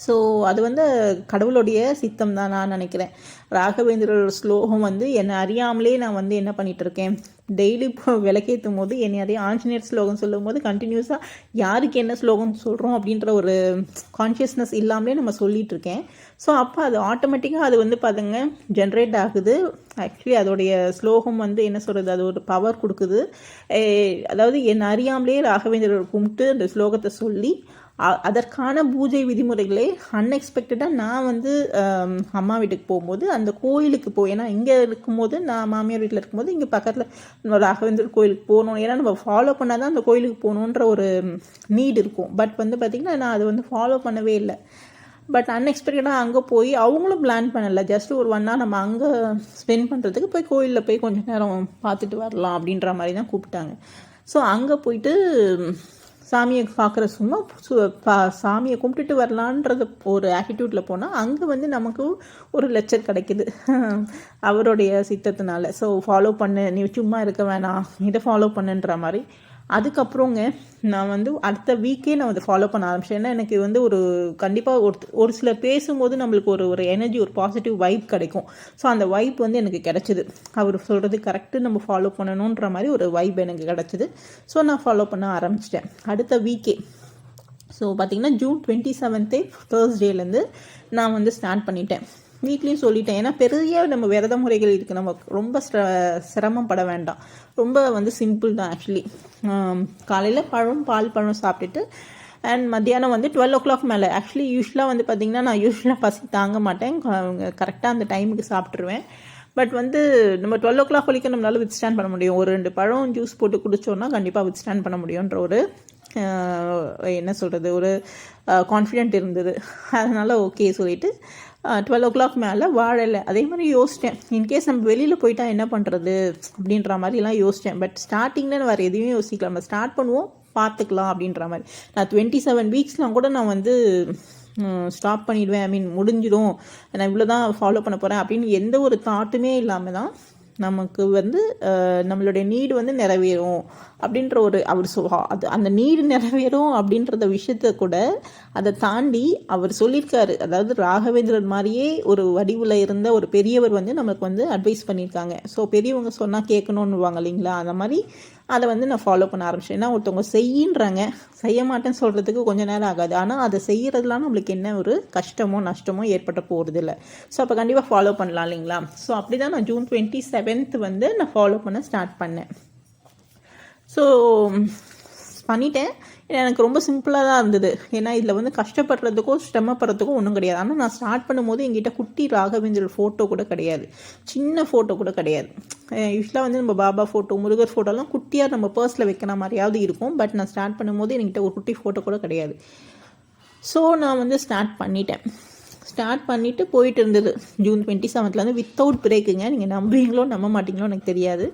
S1: ஸோ அது வந்து கடவுளுடைய சித்தம் தான் நான் நினைக்கிறேன். ராகவேந்திரோட ஸ்லோகம் வந்து என்னை அறியாமலே நான் வந்து என்ன பண்ணிகிட்டு இருக்கேன், டெய்லி இப்போ விளக்கேற்றும் போது என்னை அதே ஆஞ்சநேயர் ஸ்லோகம் சொல்லும் போது கண்டினியூஸாக யாருக்கு என்ன ஸ்லோகம் சொல்கிறோம் அப்படின்ற ஒரு கான்ஷியஸ்னஸ் இல்லாமலே நம்ம சொல்லிகிட்டு இருக்கேன். ஸோ அப்போ அது ஆட்டோமேட்டிக்காக அது வந்து பாருங்க ஜென்ரேட் ஆகுது. ஆக்சுவலி அதோடைய ஸ்லோகம் வந்து என்ன சொல்கிறது, அது ஒரு பவர் கொடுக்குது. அதாவது என்னை அறியாமலே ராகவேந்திரர் கும்பிட்டு அந்த ஸ்லோகத்தை சொல்லி அதற்கான பூஜை விதிமுறைகளே அன்எக்ஸ்பெக்டடாக நான் வந்து அம்மா வீட்டுக்கு போகும்போது அந்த கோயிலுக்கு ஏன்னா இங்கே இருக்கும்போது நான் மாமியார் வீட்டில் இருக்கும்போது இங்கே பக்கத்தில் ராகவேந்தர் கோயிலுக்கு போகணும். ஏன்னா நம்ம ஃபாலோ பண்ணால் தான் அந்த கோயிலுக்கு போகணுன்ற ஒரு நீட் இருக்கும். பட் வந்து பார்த்திங்கன்னா நான் அதை வந்து ஃபாலோ பண்ணவே இல்லை. பட் அன்எக்ஸ்பெக்டடாக அங்கே போய் அவங்களும் பிளான் பண்ணலை, ஜஸ்ட் ஒரு 1 hour நம்ம அங்கே ஸ்பெண்ட் பண்ணுறதுக்கு போய் கோயிலில் போய் கொஞ்சம் நேரம் பார்த்துட்டு வரலாம் அப்படின்ற மாதிரி தான் கூப்பிட்டாங்க. ஸோ அங்கே போயிட்டு சாமியை பார்க்குற சும்மா சாமியை கும்பிட்டுட்டு வரலான்றது ஒரு ஆட்டிடியூட்டில் போனால் அங்கே வந்து நமக்கு ஒரு லெக்சர் கிடைக்குது அவருடைய சித்தத்தினால. ஸோ ஃபாலோ பண்ணு, நீ சும்மா இருக்க வேணாம், இதை ஃபாலோ பண்ணுன்ற மாதிரி. அதுக்கப்புறங்க நான் வந்து அடுத்த வீக்கே நான் வந்து ஃபாலோ பண்ண ஆரம்பிச்சேன். ஏன்னா எனக்கு வந்து ஒரு கண்டிப்பாக ஒரு சிலர் பேசும்போது நம்மளுக்கு ஒரு எனர்ஜி, ஒரு பாசிட்டிவ் வைப் கிடைக்கும். ஸோ அந்த வைப் வந்து எனக்கு கிடச்சிது. அவர் சொல்கிறது கரெக்டு, நம்ம ஃபாலோ பண்ணணுன்ற மாதிரி ஒரு வைப் எனக்கு கிடச்சிது. ஸோ நான் ஃபாலோ பண்ண ஆரம்பிச்சிட்டேன் அடுத்த வீக்கே. ஸோ பார்த்திங்கன்னா June 27 தேர்ஸ்டேலேருந்து நான் வந்து ஸ்டார்ட் பண்ணிட்டேன். வீட்லேயும் சொல்லிட்டேன். ஏன்னா பெரிய நம்ம விரத முறைகள் இருக்குது, நம்ம ரொம்ப சிரமப்பட வேண்டாம், ரொம்ப வந்து சிம்பிள் தான். ஆக்சுவலி காலையில் பால் பழம் சாப்பிட்டுட்டு அண்ட் மத்தியானம் வந்து 12 o'clock மேலே. ஆக்சுவலி யூஸ்வலாக வந்து பார்த்திங்கன்னா நான் யூஸ்வலாக பசி தாங்க மாட்டேன், கரெக்டாக அந்த டைமுக்கு சாப்பிட்ருவேன். பட் வந்து நம்ம 12 o'clock வரைக்கும் நம்மளால் வித் ஸ்டாண்ட் பண்ண முடியும். ஒரு 2 பழம் ஜூஸ் போட்டு குடித்தோன்னா கண்டிப்பாக வித் ஸ்டாண்ட் பண்ண முடியுன்ற ஒரு என்ன சொல்கிறது, ஒரு கான்ஃபிடென்ட் இருந்தது. அதனால் ஓகே சொல்லிவிட்டு 12 o'clock மேலே வாழலை. அதே மாதிரி யோசித்தேன், இன்கேஸ் நம்ம வெளியில் போயிட்டா என்ன பண்ணுறது அப்படின்ற மாதிரிலாம் யோசித்தேன். பட் ஸ்டார்டிங்கில் வேறு எதுவுமே யோசிக்கலாம், நம்ம ஸ்டார்ட் பண்ணுவோம் பார்த்துக்கலாம் அப்படின்ற மாதிரி. நான் 27 வீக்ஸ்லாம் கூட நான் வந்து ஸ்டாப் பண்ணிவிடுவேன், முடிஞ்சிடும், நான் இவ்வளோ தான் ஃபாலோ பண்ண போகிறேன் அப்படின்னு எந்த ஒரு தாட்டுமே இல்லாமல் தான் நமக்கு வந்து நம்மளுடைய நீடு வந்து நிறைவேறும் அப்படின்ற ஒரு அவர் அது அந்த நீடு நிறைவேறும் அப்படின்றத விஷயத்த கூட அதை தாண்டி அவர் சொல்லியிருக்காரு. அதாவது ராகவேந்திரன் மாதிரியே ஒரு வடிவில் இருந்த ஒரு பெரியவர் வந்து நமக்கு வந்து அட்வைஸ் பண்ணியிருக்காங்க. ஸோ பெரியவங்க சொன்னால் கேட்கணுன்னுவாங்க இல்லைங்களா, அந்த மாதிரி அதை வந்து நான் ஃபாலோ பண்ண ஆரம்பிச்சேன். ஏன்னா ஒருத்தவங்க செய்யின்றாங்க, செய்ய மாட்டேன்னு சொல்கிறதுக்கு கொஞ்சம் நேரம் ஆகாது, ஆனால் அதை செய்கிறதுலாம் நம்மளுக்கு என்ன ஒரு கஷ்டமோ நஷ்டமோ ஏற்பட்ட போகிறது இல்லை. ஸோ அப்போ கண்டிப்பாக ஃபாலோ பண்ணலாம் இல்லைங்களா. ஸோ அப்படி தான் நான் June 27 வந்து நான் ஃபாலோ பண்ண ஸ்டார்ட் பண்ணேன். ஸோ பண்ணிட்டேன். எனக்கு ரொம்ப சிம்பிளாக தான் இருந்தது. ஏன்னா இதில் வந்து கஷ்டப்படுறதுக்கோ சிரமப்படுறதுக்கோ ஒன்றும் கிடையாது. ஆனால் நான் ஸ்டார்ட் பண்ணும்போது எங்கிட்ட குட்டி ராகவேந்திரர் ஃபோட்டோ கூட கிடையாது, சின்ன ஃபோட்டோ கூட கிடையாது. யூஸ்வலாக வந்து நம்ம பாபா ஃபோட்டோ, முருகர் ஃபோட்டோலாம் குட்டியாக நம்ம பர்ஸில் வைக்கிற மாதிரியாவது இருக்கும். பட் நான் ஸ்டார்ட் பண்ணும்போது என்கிட்ட ஒரு குட்டி ஃபோட்டோ கூட கிடையாது. ஸோ நான் வந்து ஸ்டார்ட் பண்ணிவிட்டு போயிட்டு இருந்தது. June 27 வித்தவுட் பிரேக்குங்க. நீங்கள் நம்புவீங்களோ நம்ப மாட்டீங்களோ எனக்கு தெரியாது,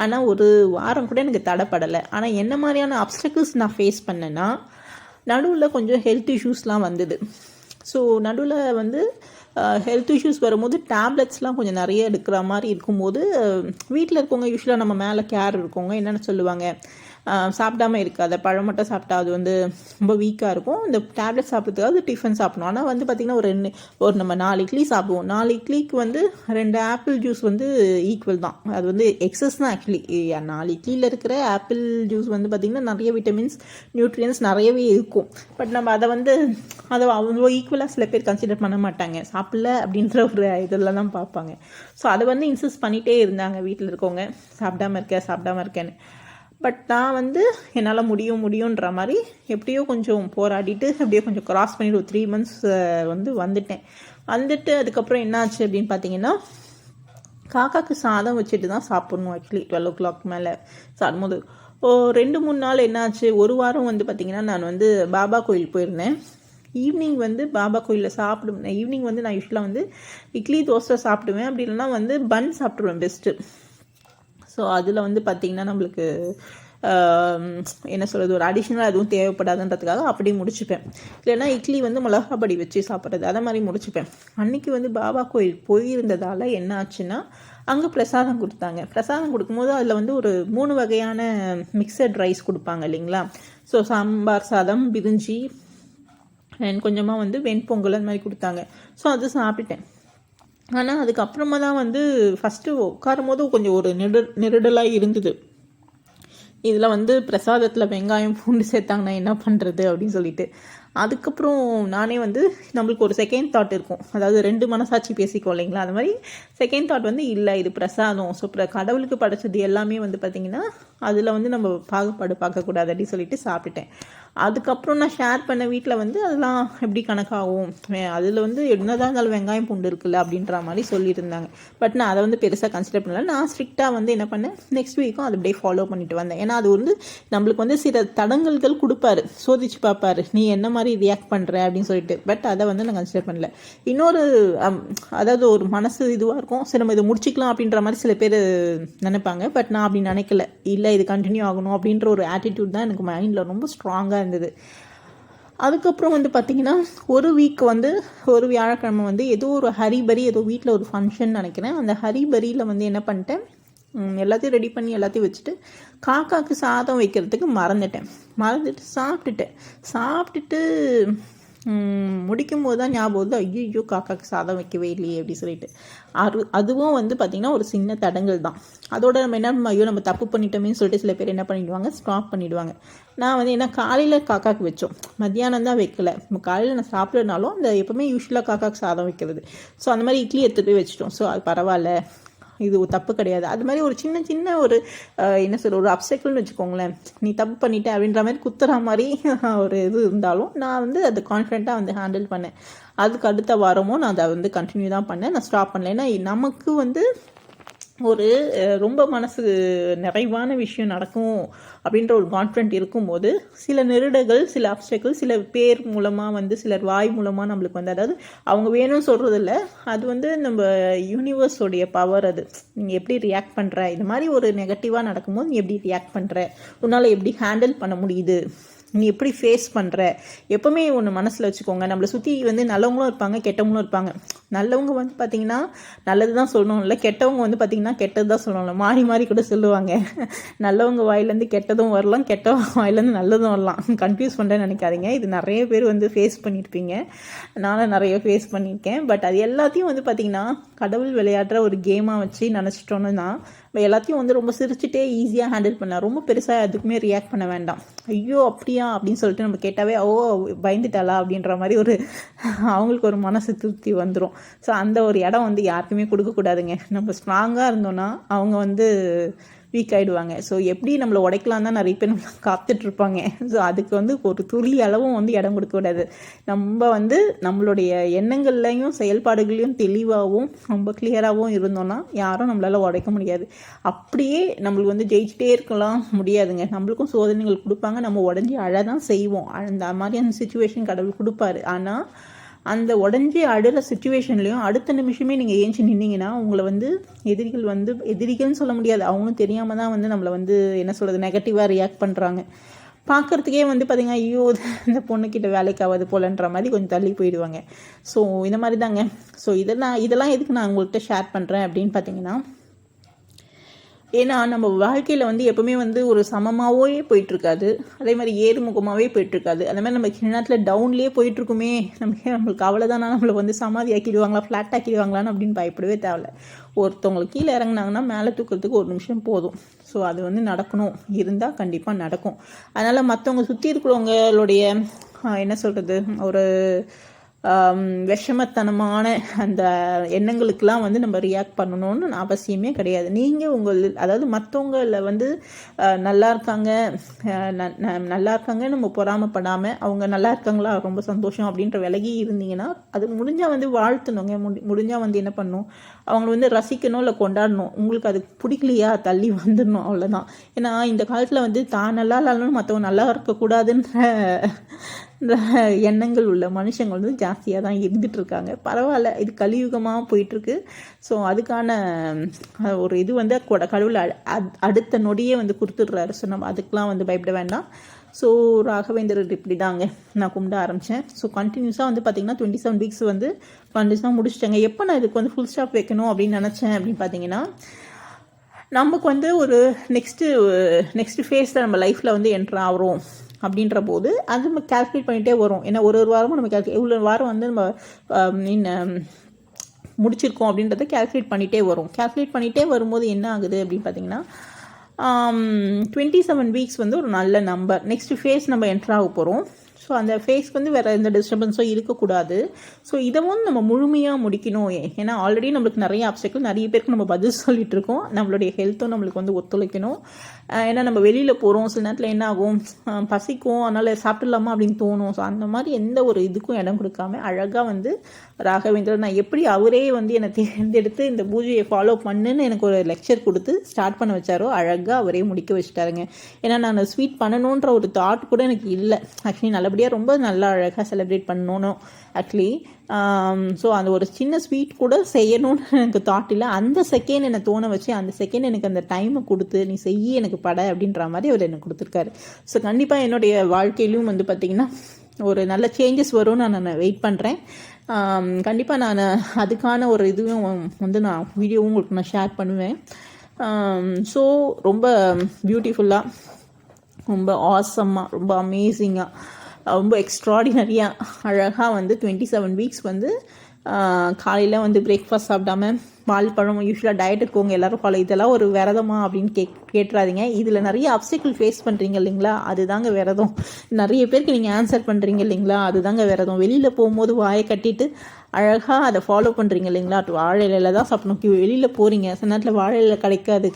S1: ஆனால் ஒரு வாரம் கூட எனக்கு தடைப்படலை. ஆனால் என்ன மாதிரியான அப்டக்கிள்ஸ் நான் ஃபேஸ் பண்ணேன்னா, நடுவில் கொஞ்சம் ஹெல்த் இஷ்யூஸ்லாம் வந்தது. ஸோ நடுவில் வந்து ஹெல்த் இஷ்யூஸ் வரும்போது டேப்லெட்ஸ்லாம் கொஞ்சம் நிறைய எடுக்கிற மாதிரி இருக்கும்போது வீட்டில் இருக்கவங்க யூஸ்வலாக நம்ம மேலே கேர் இருக்கவங்க என்னென்ன சொல்லுவாங்க, சாப்பிடாமல் இருக்காது, பழம் மட்டும் சாப்பிட்டா அது வந்து ரொம்ப வீக்காக இருக்கும், இந்த டேப்லெட் சாப்பிட்றதுக்காக டிஃபன் சாப்பிடணும். ஆனால் வந்து பார்த்திங்கன்னா ஒரு நம்ம 4 இட்லி சாப்பிடுவோம், 4 இட்லிக்கு வந்து 2 ஆப்பிள் ஜூஸ் வந்து ஈக்குவல் தான். அது வந்து எக்ஸஸ் தான் ஆக்சுவலி. 4 இட்லியில் இருக்கிற ஆப்பிள் ஜூஸ் வந்து பார்த்திங்கன்னா நிறைய விட்டமின்ஸ், நியூட்ரியன்ஸ் நிறையவே இருக்கும். பட் நம்ம அதை அவ்வளோ ஈக்குவலாக சில பேர் கன்சிடர் பண்ண மாட்டாங்க, சாப்பிடல அப்படின்ற ஒரு இதெல்லாம் தான் பார்ப்பாங்க. ஸோ அதை வந்து இன்சிஸ்ட் பண்ணிகிட்டே இருந்தாங்க வீட்டில் இருக்கவங்க, சாப்பிடாம இருக்கேன்னு. பட் நான் வந்து என்னால் முடியுன்ற மாதிரி எப்படியோ கொஞ்சம் போராடிட்டு அப்படியே கொஞ்சம் கிராஸ் பண்ணிட்டு ஒரு 3 months வந்து வந்துட்டு அதுக்கப்புறம் என்னாச்சு அப்படின்னு பார்த்தீங்கன்னா, காக்காக்கு சாதம் வச்சுட்டு தான் சாப்பிட்ணும் ஆக்சுவலி 12 o'clock மேலே சாப்பிடும்போது. 2-3 நாள் என்னாச்சு, ஒரு வாரம் வந்து பார்த்திங்கன்னா நான் வந்து பாபா கோயில் போயிருந்தேன். ஈவினிங் வந்து பாபா கோயிலில் சாப்பிடுவேன். ஈவினிங் வந்து நான் யூஸ்வலாக வந்து இட்லி தோசை சாப்பிடுவேன், அப்படி இல்லைன்னா வந்து பன் சாப்பிடுவேன் பெஸ்ட்டு. ஸோ அதில் வந்து பார்த்திங்கன்னா நம்மளுக்கு என்ன சொல்கிறது, ஒரு அடிஷ்னலாக எதுவும் தேவைப்படாதுன்றதுக்காக அப்படி முடிச்சுப்பேன். இல்லைன்னா இட்லி வந்து மிளகாப்பொடி வச்சு சாப்பிட்றது, அதை மாதிரி முடிச்சுப்பேன். அன்றைக்கி வந்து பாபா கோயில் போயிருந்ததால் என்ன ஆச்சுன்னா, அங்கே பிரசாதம் கொடுத்தாங்க. பிரசாதம் கொடுக்கும்போது அதில் வந்து ஒரு 3 வகையான மிக்சட் ரைஸ் கொடுப்பாங்க இல்லைங்களா. ஸோ சாம்பார் சாதம், பிரிஞ்சி அண்ட் கொஞ்சமாக வந்து வெண்பொங்கல் அந்த மாதிரி கொடுத்தாங்க. ஸோ அது சாப்பிட்டேன். ஆனால் அதுக்கப்புறமா தான் வந்து ஃபஸ்ட்டு உட்காரும் போது கொஞ்சம் ஒரு நெருடலாக இருந்தது. இதில் வந்து பிரசாதத்தில் வெங்காயம் பூண்டு சேர்த்தாங்கன்னா என்ன பண்ணுறது அப்படின்னு சொல்லிட்டு, அதுக்கப்புறம் நானே வந்து நம்மளுக்கு ஒரு செகண்ட் தாட் இருக்கும். அதாவது 2 மனசாட்சி பேசிக்கோ இல்லைங்களா, அது மாதிரி செகண்ட் தாட் வந்து இல்லை இது பிரசாதம், ஸோ கடவுளுக்கு படைச்சது எல்லாமே வந்து பார்த்திங்கன்னா அதில் வந்து நம்ம பாகுபாடு பார்க்கக்கூடாது அப்படின்னு சொல்லிட்டு சாப்பிட்டுட்டேன். அதுக்கப்புறம் நான் ஷேர் பண்ண வீட்டில் வந்து அதெல்லாம் எப்படி கணக்காகும், அதில் வந்து என்னதான் இருந்தாலும் வெங்காயம் பூண்டு இருக்குல்ல அப்படின்ற மாதிரி சொல்லியிருந்தாங்க. பட் நான் அதை வந்து பெருசாக கன்சிடர் பண்ணல. நான் ஸ்ட்ரிக்டாக வந்து என்ன பண்ணேன், நெக்ஸ்ட் வீக்கும் அது அப்படியே ஃபாலோ பண்ணிட்டு வந்தேன். ஏன்னா அது வந்து நம்மளுக்கு வந்து சில தடங்கல்கள் கொடுப்பாரு, சோதிச்சு பார்ப்பாரு நீ என்ன மாதிரி ரியாக்ட் பண்ணுற அப்படின்னு சொல்லிட்டு. பட் அதை வந்து நான் கன்சிடர் பண்ணல. இன்னொரு அதாவது ஒரு மனசு இதுவாக இருக்கும், சரி நம்ம இதை முடிச்சிக்கலாம் அப்படின்ற மாதிரி சில பேர் நினைப்பாங்க. பட் நான் அப்படி நினைக்கல. இல்லை இது கண்டினியூ ஆகணும் அப்படின்ற ஒரு ஆட்டிடியூட் தான் எனக்கு மைண்டில் ரொம்ப ஸ்ட்ராங்காக இருந்தது. அதுக்கப்புறம் வந்து பார்த்திங்கன்னா ஒரு வீக் வந்து ஒரு வியாழக்கிழமை வந்து ஏதோ ஒரு ஹரிபரி, ஏதோ வீட்டில் ஒரு ஃபங்க்ஷன் நினைக்கிறேன். அந்த ஹரிபரியில் வந்து என்ன பண்ணிட்டேன், எல்லாத்தையும் ரெடி பண்ணி எல்லாத்தையும் வச்சுட்டு காக்காவுக்கு சாதம் வைக்கிறதுக்கு மறந்துட்டு சாப்பிட்டுட்டு முடிக்கும் போது தான் ஞாபகம் வந்து ஐயோ காக்காவுக்கு சாதம் வைக்கவே இல்லையே அப்படி சொல்லிட்டு. அதுவும் வந்து பார்த்திங்கன்னா ஒரு சின்ன தடங்கள் தான். அதோட நம்ம என்ன ஐயோ நம்ம தப்பு பண்ணிட்டோமேன்னு சொல்லிட்டு சில பேர் என்ன பண்ணிடுவாங்க, ஸ்டாப் பண்ணிவிடுவாங்க. நான் வந்து என்ன காலையில் காக்காவுக்கு வச்சோம், மத்தியானம் தான் வைக்கல. காலையில் நான் சாப்பிட்றதுனாலும் அந்த எப்போவுமே யூஸ்வலாக காக்காவுக்கு சாதம் வைக்கிறது. ஸோ அந்த மாதிரி இட்லி எடுத்துகிட்டு போய் வச்சுட்டோம். ஸோ அது பரவாயில்ல, இது தப்பு கிடையாது. அது மாதிரி ஒரு சின்ன ஒரு என்ன சொல்ற ஒரு அப்செக்ட்னு வச்சுக்கோங்களேன், நீ தப்பு பண்ணிட்ட அப்படின்ற மாதிரி குத்துற மாதிரி ஒரு இது இருந்தாலும் நான் வந்து அது கான்ஃபிடென்ட்டாக வந்து ஹேண்டில் பண்ணேன். அதுக்கு அடுத்த வாரமும் நான் அதை வந்து கண்டினியூ தான் பண்ணேன், நான் ஸ்டாப் பண்ணல. ஏன்னா நமக்கு வந்து ஒரு ரொம்ப மனசு நிறைவான விஷயம் நடக்கும் அப்படின்ற ஒரு கான்ஃபிடென்ட் இருக்கும்போது சில நெருடங்கள், சில அப்டக்கிள், சில பேர் மூலமாக வந்து சிலர் வாய் மூலமாக நம்மளுக்கு வந்து, அதாவது அவங்க வேணும்னு சொல்கிறதில்ல, அது வந்து நம்ம யூனிவர்ஸோடைய பவர். அது நீங்கள் எப்படி ரியாக்ட் பண்ணுற, இது மாதிரி ஒரு நெகட்டிவாக நடக்கும்போது நீ எப்படி ரியாக்ட் பண்ணுற, உன்னால் எப்படி ஹேண்டில் பண்ண முடியுது, நீ எப்படி ஃபேஸ் பண்ணுற. எப்போவுமே ஒன்று மனசில் வச்சுக்கோங்க, நம்மளை சுற்றி வந்து நல்லவங்களும் இருப்பாங்க, கெட்டவங்களும் இருப்பாங்க. நல்லவங்க வந்து பார்த்திங்கன்னா நல்லது தான் சொல்லணும், இல்லை கெட்டவங்க வந்து பார்த்திங்கன்னா கெட்டது தான் சொல்லணும், மாறி கூட சொல்லுவாங்க. நல்லவங்க வாயிலேருந்து கெட்டதும் வரலாம், கெட்டவங்க வாயிலேருந்து நல்லதும் வரலாம். கன்ஃபியூஸ் பண்ணுறேன்னு நினைக்காதீங்க. இது நிறைய பேர் வந்து ஃபேஸ் பண்ணியிருப்பீங்க, நானும் நிறைய ஃபேஸ் பண்ணியிருக்கேன். பட் அது எல்லாத்தையும் வந்து பார்த்திங்கன்னா கடவுள் விளையாடுற ஒரு கேமாக வச்சு நினச்சிட்டோன்னு தான் எல்லாத்தையும் வந்து ரொம்ப சிரிச்சுட்டே ஈஸியாக ஹேண்டில் பண்ணலாம். ரொம்ப பெருசாக எதுக்குமே ரியாக்ட் பண்ண வேண்டாம். ஐயோ அப்படியா அப்படின்னு சொல்லிட்டு நம்ம கேட்டாவே பயந்துட்டாளா அப்படின்ற மாதிரி ஒரு அவங்களுக்கு ஒரு மனசு திருப்தி வந்துடும். ஸோ அந்த ஒரு இடம் வந்து யாருக்குமே கொடுக்கக்கூடாதுங்க. நம்ம ஸ்ட்ராங்காக இருந்தோன்னா அவங்க வந்து வீக் ஆகிடுவாங்க. ஸோ எப்படி நம்மளை உடைக்கலாம் தான் நிறைய பேர் நம்ம காத்துட்ருப்பாங்க. ஸோ அதுக்கு வந்து ஒரு துளி அளவும் வந்து இடம் கொடுக்கக்கூடாது. நம்ம வந்து நம்மளுடைய எண்ணங்கள்லையும் செயல்பாடுகளையும் தெளிவாகவும் ரொம்ப கிளியராகவும் இருந்தோன்னா யாரும் நம்மளால் உடைக்க முடியாது. அப்படியே நம்மளுக்கு வந்து ஜெயிச்சிட்டே இருக்கலாம் முடியாதுங்க. நம்மளுக்கும் சோதனைகள் கொடுப்பாங்க, நம்ம உடஞ்சி அழதான் செய்வோம். அந்த மாதிரியான சுச்சுவேஷன் கடவுள் கொடுப்பாரு. ஆனால் அந்த உடஞ்சி அழுகிற சுச்சுவேஷன்லேயும் அடுத்த நிமிஷமே நீங்கள் ஏஞ்சி நின்னீங்கன்னா உங்களை வந்து எதிரிகள்னு சொல்ல முடியாது, அவங்களும் தெரியாமல் தான் வந்து நம்மளை வந்து என்ன சொல்கிறது நெகட்டிவாக ரியாக்ட் பண்ணுறாங்க. பார்க்குறதுக்கே வந்து பார்த்திங்கன்னா ஐயோ இந்த பொண்ணுக்கிட்ட வேலைக்கு ஆகாது போலன்ற மாதிரி கொஞ்சம் தள்ளி போயிடுவாங்க. ஸோ இந்த மாதிரி தாங்க. ஸோ இதெல்லாம் எதுக்கு நான் உங்கள்கிட்ட ஷேர் பண்ணுறேன் அப்படின்னு பார்த்தீங்கன்னா, ஏன்னா நம்ம வாழ்க்கையில் வந்து எப்போவுமே வந்து ஒரு சமமாகவே போயிட்டுருக்காது, அதே மாதிரி ஏறுமுகமாகவே போயிட்டுருக்காது. அதே மாதிரி நம்ம நேரத்தில் டவுன்லேயே போயிட்டுருக்குமே, நம்மளுக்கு அவ்வளோதானா, நம்மளை வந்து சமாதி ஆக்கிடுவாங்களா, ஃப்ளாட் ஆக்கிடுவாங்களான்னு அப்படின்னு பயப்படவே தேவையில்ல. ஒருத்தவங்களுக்கு கீழே இறங்குனாங்கன்னா மேலே தூக்கிறதுக்கு 1 நிமிஷம் போதும். ஸோ அது வந்து நடக்கணும், இருந்தால் கண்டிப்பாக நடக்கும். அதனால் மற்றவங்க சுற்றி இருக்கிறவங்களுடைய என்ன சொல்கிறது ஒரு விஷமத்தனமான அந்த எண்ணங்களுக்கெல்லாம் வந்து நம்ம ரியாக்ட் பண்ணணும்னு அவசியமே கிடையாது. நீங்கள் அதாவது மற்றவங்கள வந்து நல்லா இருக்காங்கன்னு நம்ம பொறாமப்படாமல் அவங்க நல்லா இருக்காங்களா ரொம்ப சந்தோஷம் அப்படின்ற விலகி இருந்தீங்கன்னா அது முடிஞ்சால் வந்து வாழ்த்தணுங்க. முடிஞ்சால் வந்து என்ன பண்ணணும், அவங்கள வந்து ரசிக்கணும் இல்லை கொண்டாடணும். உங்களுக்கு அது பிடிக்கலையா தள்ளி வந்துடணும், அவ்வளோதான். ஏன்னா இந்த காலத்தில் வந்து தான் நல்லா இல்லைன்னு மற்றவங்க நல்லா இருக்கக்கூடாதுன்ற இந்த எண்ணங்கள் உள்ள மனுஷங்க வந்து ஜாஸ்தியாக தான் இருந்துகிட்ருக்காங்க. பரவாயில்ல, இது கலியுகமாக போயிட்டுருக்கு. ஸோ அதுக்கான ஒரு இது வந்து கடவுள் அடுத்த நொடியே வந்து கொடுத்துட்றாரு. ஸோ நம்ம அதுக்கெலாம் வந்து பயப்பட வேண்டாம். ஸோ ராகவேந்திரர் இப்படி தாங்க நான் கும்பிட ஆரம்பித்தேன். ஸோ கண்டினியூஸாக வந்து பார்த்திங்கன்னா 27 வீக்ஸ் வந்து கண்டினியூஸாக முடிச்சிட்டேங்க. எப்போ நான் இதுக்கு வந்து ஃபுல் ஸ்டாப் வைக்கணும் அப்படின்னு நினச்சேன் அப்படின்னு பார்த்தீங்கன்னா, நமக்கு வந்து ஒரு நெக்ஸ்ட்டு ஃபேஸில் நம்ம லைஃப்பில் வந்து என்ட்ரு ஆகிறோம் அப்படின்ற போது அது நம்ம கால்குலேட் பண்ணிகிட்டே வரும். ஏன்னா ஒரு வாரமும் நம்ம இவ்வளோ வாரம் வந்து நம்ம முடிச்சிருக்கோம் அப்படின்றத கால்குலேட் பண்ணிகிட்டே வரும்போது என்ன ஆகுது அப்படின்னு பார்த்தீங்கன்னா 27 வீக்ஸ் வந்து ஒரு நல்ல நம்பர். நெக்ஸ்ட் ஃபேஸ் நம்ம என்ட்ரு ஆக போகிறோம். ஸோ அந்த ஃபேஸ்க்கு வந்து வேறு எந்த டிஸ்டர்பன்ஸும் இருக்கக்கூடாது. ஸோ இதை வந்து நம்ம முழுமையாக முடிக்கணும். ஏன்னா ஆல்ரெடி நம்மளுக்கு நிறைய ஆப்ஸ்டக்கிள், நிறைய பேருக்கு நம்ம பதில் சொல்லிட்டு இருக்கோம். நம்மளுடைய ஹெல்த்தும் நம்மளுக்கு வந்து ஒத்துழைக்கணும். ஏன்னா நம்ம வெளியில் போகிறோம், சில நேரத்தில் என்ன ஆகும், பசிக்கும், அதனால் சாப்பிடலாமா அப்படின்னு தோணும். ஸோ அந்த மாதிரி எந்த ஒரு இதுக்கும் இடம் கொடுக்காம அழகாக வந்து ராகவேந்திரன் நான் எப்படி அவரே வந்து என்னை தேர்ந்தெடுத்து இந்த பூஜையை ஃபாலோ பண்ணுன்னு எனக்கு ஒரு லெக்சர் கொடுத்து ஸ்டார்ட் பண்ண வச்சாரோ அழகாக அவரே முடிக்க வச்சுட்டாருங்க. ஏன்னா நான் ஸ்வீட் பண்ணணுன்ற ஒரு தாட் கூட எனக்கு இல்லை. ஆக்சுவலி நல்லபடியாக ரொம்ப நல்லா அழகாக செலிப்ரேட் பண்ணணும் ஆக்சுவலி. ஸோ அந்த ஒரு சின்ன ஸ்வீட் கூட செய்யணும்னு எனக்கு தாட் இல்லை. அந்த செகண்ட் என்னை தோண வச்சு அந்த செகண்ட் எனக்கு அந்த டைமை கொடுத்து நீ செய்ய எனக்கு பட அப்படின்ற மாதிரி அவர் எனக்கு கொடுத்துருக்காரு. ஸோ கண்டிப்பாக என்னுடைய வாழ்க்கையிலும் வந்து பார்த்திங்கன்னா ஒரு நல்ல சேஞ்சஸ் வரும்னு நான் வெயிட் பண்ணுறேன். கண்டிப்பாக நான் அதுக்கான ஒரு இதுவும் வந்து நான் வீடியோவும் உங்களுக்கு நான் ஷேர் பண்ணுவேன். ஸோ ரொம்ப பியூட்டிஃபுல்லாக, ரொம்ப ஆசமாக, ரொம்ப அமேசிங்காக, ரொம்ப எக்ஸ்ட்ராடினரியாக அழகாக வந்து 27 வீக்ஸ் வந்து காலையில் வந்து பிரேக்ஃபாஸ்ட் சாப்பிடாம பால் பழம் யூஸ்வலாக டயட் இருக்கவங்க எல்லோரும் ஃபாலோ, இதெல்லாம் ஒரு விரதமா அப்படின்னு கேட்டுறாதீங்க. இதில் நிறைய அப்டிக்கிள் ஃபேஸ் பண்ணுறீங்க இல்லைங்களா, அதுதாங்க விரதம். நிறைய பேருக்கு நீங்கள் ஆன்சர் பண்ணுறீங்க இல்லைங்களா, அதுதாங்க விரதம். வெளியில் போகும்போது வாயை கட்டிட்டு அழகாக அதை ஃபாலோ பண்ணுறீங்க இல்லைங்களா, வாழை இலையில் தான் சாப்பிடணும். வெளியில் போகிறீங்க, சில நேரத்தில் வாழை இலை கிடைக்காது,